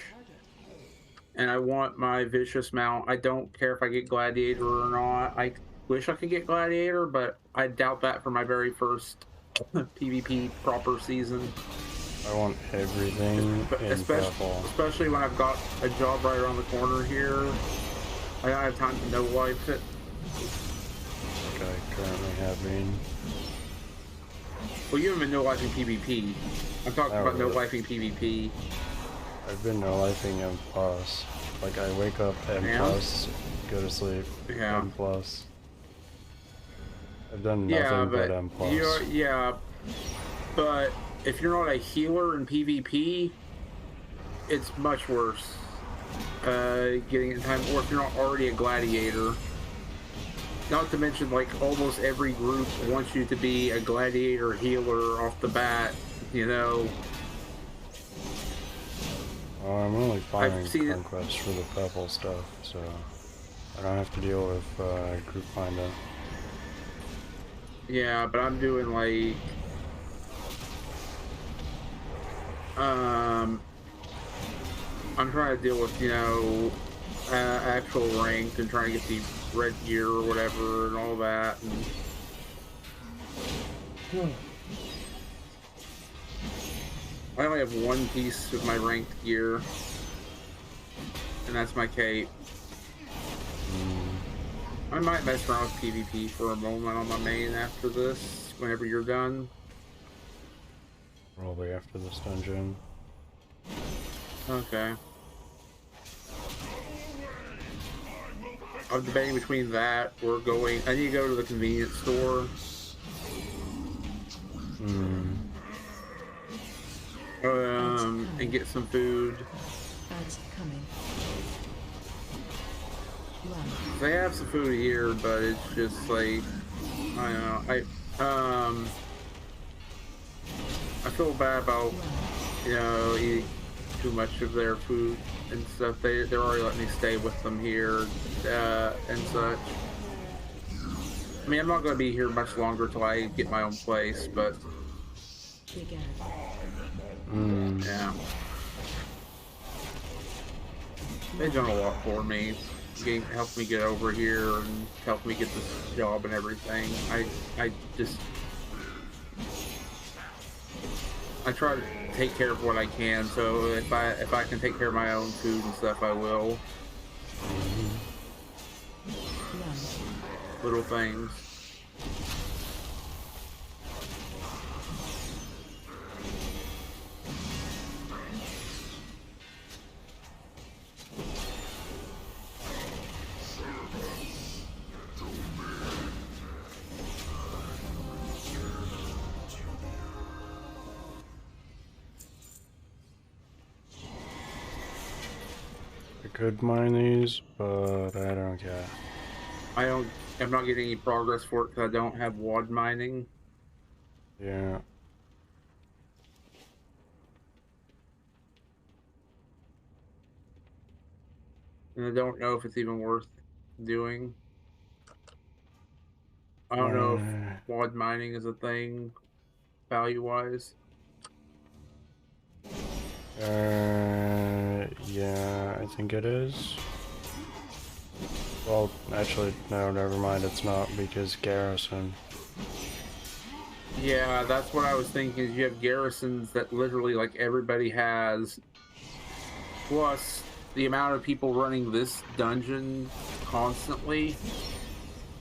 And I want my vicious mount. I don't care if I get gladiator or not. I wish I could get gladiator, but I doubt that for my very first PvP proper season. I want everything in purple. Especially when I've got a job right around the corner here. I don't have time to no life it. Like I currently have been. Well, you haven't been no-lifing PvP. I'm talking about no-lifing PvP. I've been no-lifing M+. Like, I wake up M+, go to sleep, M+. I've done nothing but M+. But if you're not a healer in PvP, it's much worse. Getting in time, or if you're not already a gladiator. Not to mention, like, almost every group wants you to be a gladiator healer off the bat, you know. I'm only firing conquests for the purple stuff, so I don't have to deal with group finder. Yeah, but I'm doing I'm trying to deal with, you know, actual ranked and trying to get the red gear or whatever and all that. And I only have one piece of my ranked gear, and that's my cape. I might mess around with PvP for a moment on my main after this, whenever you're done. Probably after this dungeon. Okay. I'm debating between that or going... I need to go to the convenience store. And get some food. Ads coming. They have some food here, but it's just like... I don't know. I feel bad about, you know, eating too much of their food and stuff. They're already letting me stay with them here and such. I mean, I'm not going to be here much longer till I get my own place, but yeah, they've done a lot for me. Helped me get over here and helped me get this job and everything. I try to take care of what I can, so if I can take care of my own food and stuff, I will. Little things. I could mine these, but I don't care. I'm not getting any progress for it because I don't have WoD mining. Yeah. And I don't know if it's even worth doing. I don't know if WoD mining is a thing, value-wise. Yeah, I think it is. Well, actually, no, never mind, it's not, because garrison. Yeah, that's what I was thinking, is you have garrisons that literally, like, everybody has. Plus, the amount of people running this dungeon constantly,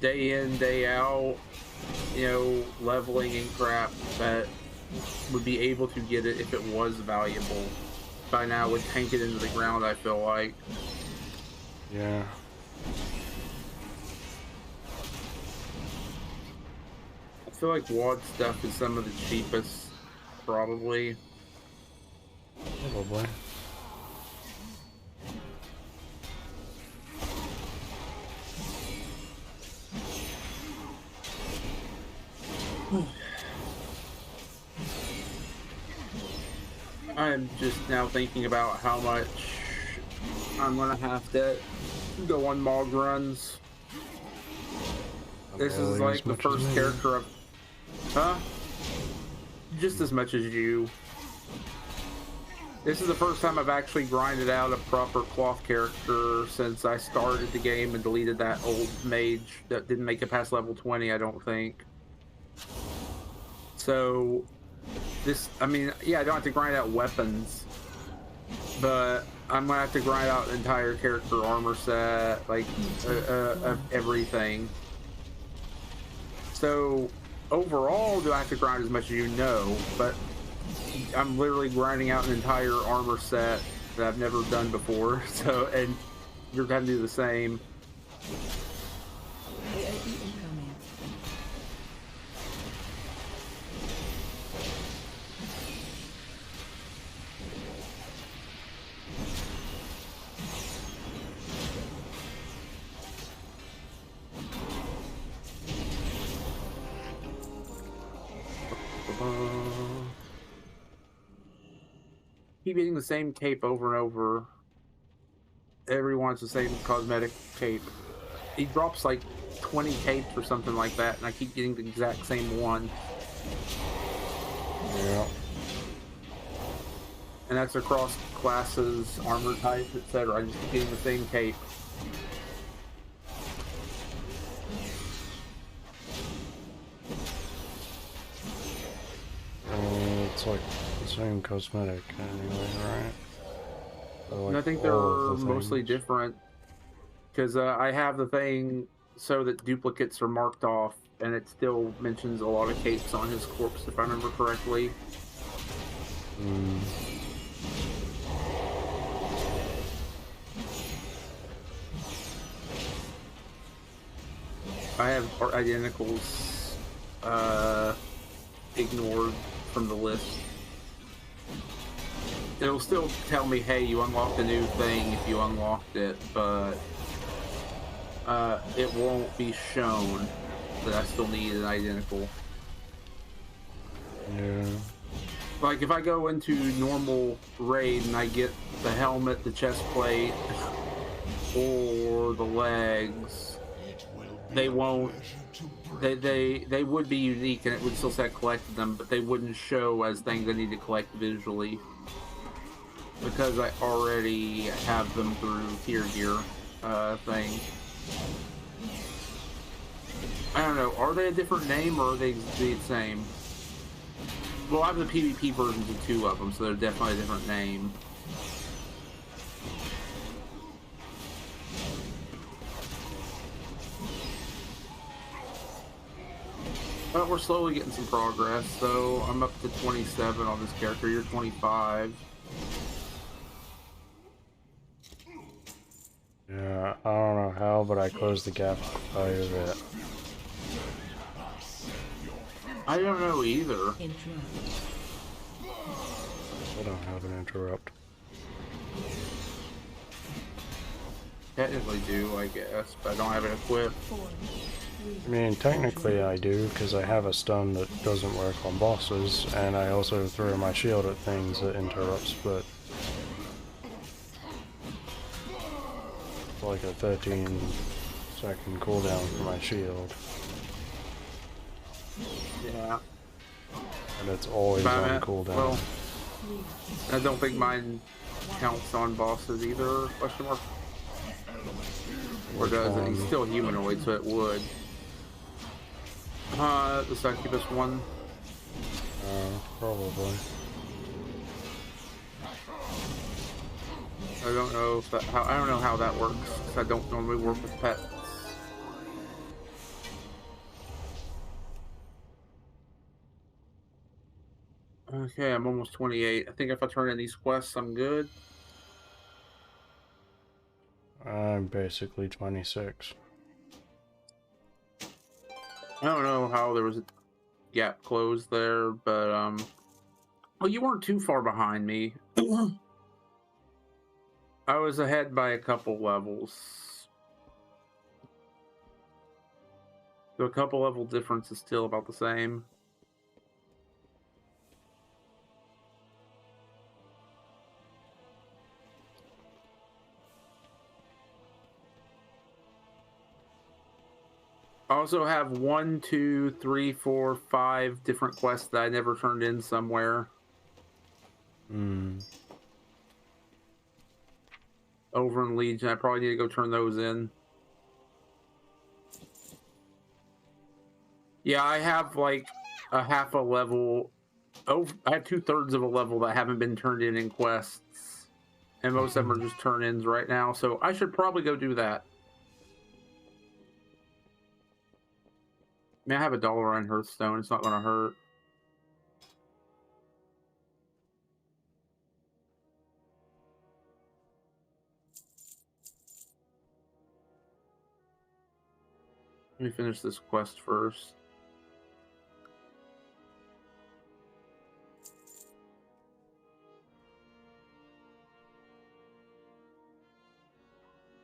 day in, day out, you know, leveling and crap, that would be able to get it if it was valuable. By now, would tank it into the ground, I feel like. Yeah. I feel like WoD stuff is some of the cheapest, probably. Probably. I'm just now thinking about how much I'm gonna have to go on Mog runs. This is like the first character of... Huh? Just as much as you. This is the first time I've actually grinded out a proper cloth character since I started the game and deleted that old mage that didn't make it past level 20, I don't think. So... This, I mean, yeah, I don't have to grind out weapons, but I'm gonna have to grind out an entire character armor set, like, of everything. So, overall, do I have to grind as much as you know, but I'm literally grinding out an entire armor set that I've never done before, so, and you're gonna do the same. Keep getting the same cape over and over. Everyone's the same cosmetic cape. He drops like 20 capes or something like that, and I keep getting the exact same one. Yeah. and that's across classes, armor types, etc. I'm just getting the same cape. It's like the same cosmetic anyway, right? Like And I think they're mostly different because I have the thing so that duplicates are marked off, and it still mentions a lot of capes on his corpse, if I remember correctly. I have identicals ignored from the list. It'll still tell me, hey, you unlocked a new thing if you unlocked it, but it won't be shown that I still need an identical. Yeah. Like if I go into normal raid and I get the helmet, the chest plate, or the legs, they won't. They would be unique and it would still say I collected them, but they wouldn't show as things I need to collect visually because I already have them through tier gear thing. I don't know. Are they a different name or are they the same? Well, I have the PvP versions of 2 of them, so they're definitely a different name. But we're slowly getting some progress, so I'm up to 27 on this character. You're 25. Yeah, I don't know how, but I closed the gap quite a bit. I don't know either. I don't have an interrupt. Technically do, I guess, but I don't have it equipped. I mean, technically I do, because I have a stun that doesn't work on bosses, and I also throw my shield at things that interrupts, but it's like a 13-second cooldown for my shield. Yeah. And it's always on cooldown. Well, I don't think mine counts on bosses either, question mark. Or does it? He's still humanoid, so it would. The succubus one. Probably. I don't know if that. I don't know how that works. 'Cause I don't normally work with pets. Okay, I'm almost 28. I think if I turn in these quests, I'm good. I'm basically 26. I don't know how there was a gap closed there, but well, you weren't too far behind me. I was ahead by a couple levels. So a couple level difference is still about the same. I also have 1, 2, 3, 4, 5 different quests that I never turned in somewhere. Over in Legion, I probably need to go turn those in. Yeah, I have like a half a level. Oh, I have 2/3 of a level that haven't been turned in quests, and most of them are just turn-ins right now. So I should probably go do that. I mean, I have $1 on Hearthstone. It's not going to hurt. Let me finish this quest first.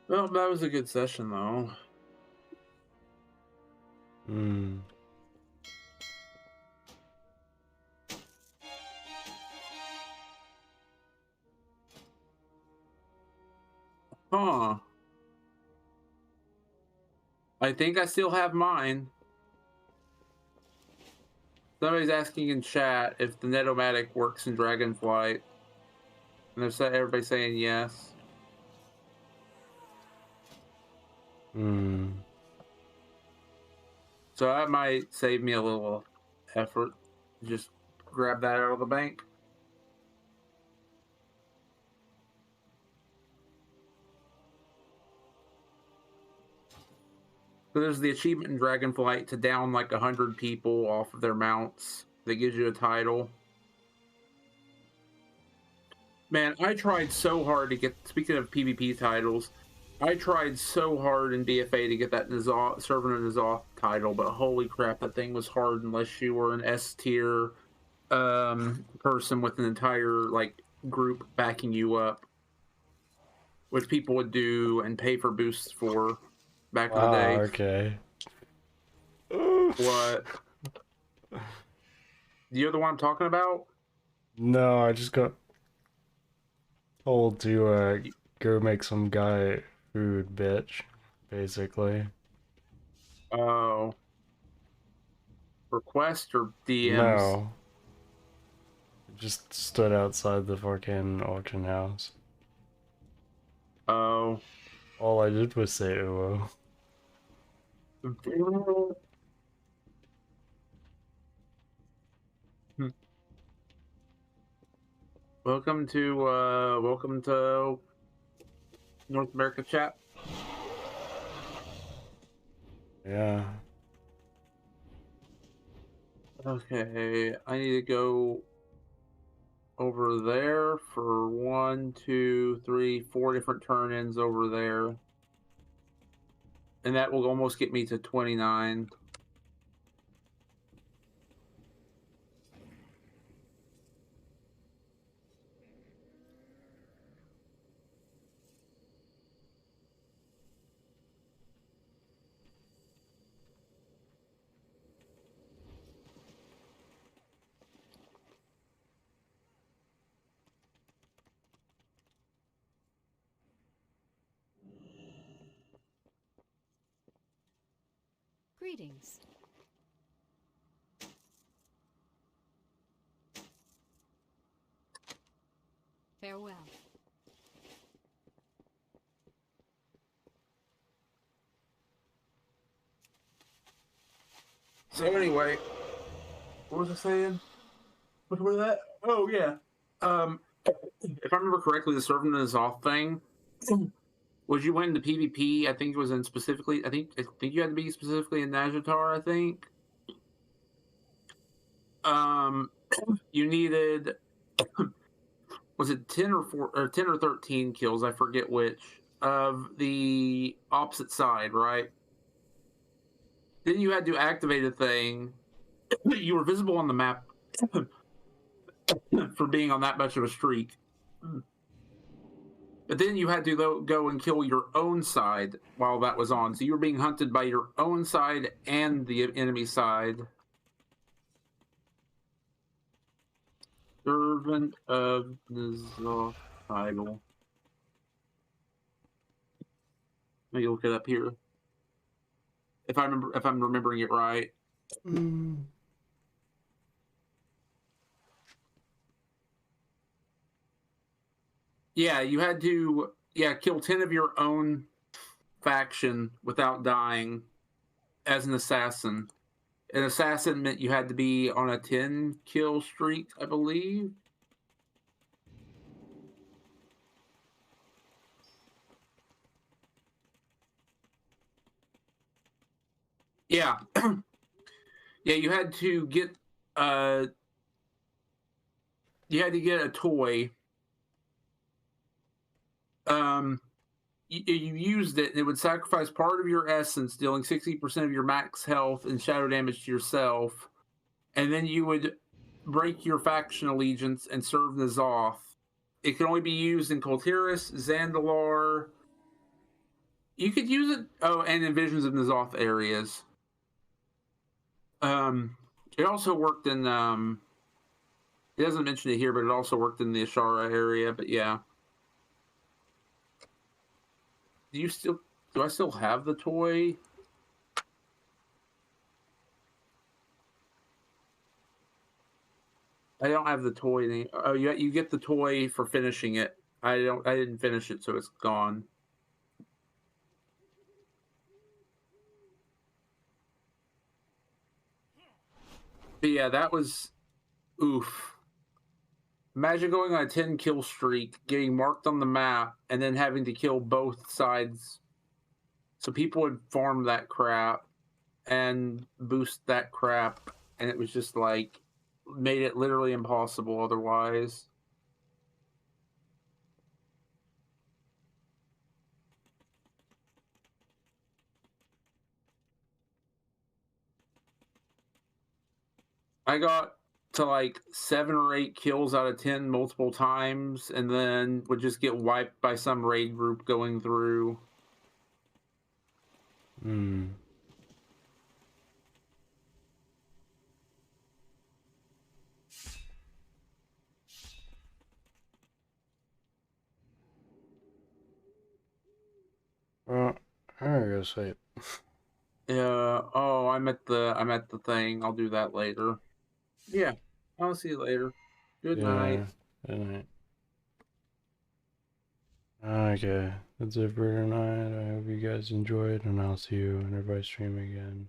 Well, that was a good session, though. Huh. I think I still have mine. Somebody's asking in chat if the Netomatic works in Dragonflight. And everybody's saying yes. Hmm. So that might save me a little effort. Just grab that out of the bank. So there's the achievement in Dragonflight to down like 100 people off of their mounts. That gives you a title. Man, I tried so hard to get. Speaking of PvP titles, I tried so hard in BFA to get that Servant of N'Zoth title, but holy crap, that thing was hard unless you were an S tier person with an entire like group backing you up, which people would do and pay for boosts for back in the Ah, day. okay. What? You're the one I'm talking about? No, I just got told to go make some guy food, bitch. Basically. Oh. Request or DMs? No. Just stood outside the fucking auction house. Oh. All I did was say ooh. Welcome to North America chat. Yeah. Okay, I need to go over there for 1, 2, 3, 4 different turn-ins over there. And that will almost get me to 29. Greetings. Farewell. So anyway, what was I saying? What was that? Oh yeah. If I remember correctly, the Servant of N'Zoth thing was you went into PvP. I think it was in specifically. I think you had to be specifically in Najatar. I think. Um, you needed was it 10 or 4 or 10 or 13 kills? I forget which of the opposite side, right? Then you had to activate a thing. You were visible on the map for being on that much of a streak. But then you had to go and kill your own side while that was on. So you were being hunted by your own side and the enemy side. Servant of N'Zoth title. Let me look it up here. If I'm remembering it right. Yeah, you had to kill 10 of your own faction without dying as an assassin. An assassin meant you had to be on a 10 kill streak, I believe. Yeah. Yeah, you had to get a toy. You used it, and it would sacrifice part of your essence, dealing 60% of your max health and shadow damage to yourself. And then you would break your faction allegiance and serve N'Zoth. It can only be used in Kultiris, Zandalar. You could use it, and in Visions of N'Zoth areas. It also worked in, it doesn't mention it here, but it also worked in the Ashara area, but yeah. Do I still have the toy? I don't have the toy. Oh, you get the toy for finishing it. I didn't finish it, so it's gone. But yeah, that was oof. Imagine going on a 10 kill streak, getting marked on the map, and then having to kill both sides. So people would farm that crap and boost that crap, and it was just like made it literally impossible otherwise. I got to like 7 or 8 kills out of 10 multiple times, and then would just get wiped by some raid group going through. Hmm. Well, I gotta sleep. Yeah. Oh, I'm at the thing. I'll do that later. Yeah. I'll see you later. Good night. Yeah. Good night. Okay, that's it for tonight. I hope you guys enjoyed, and I'll see you in everybody's stream again.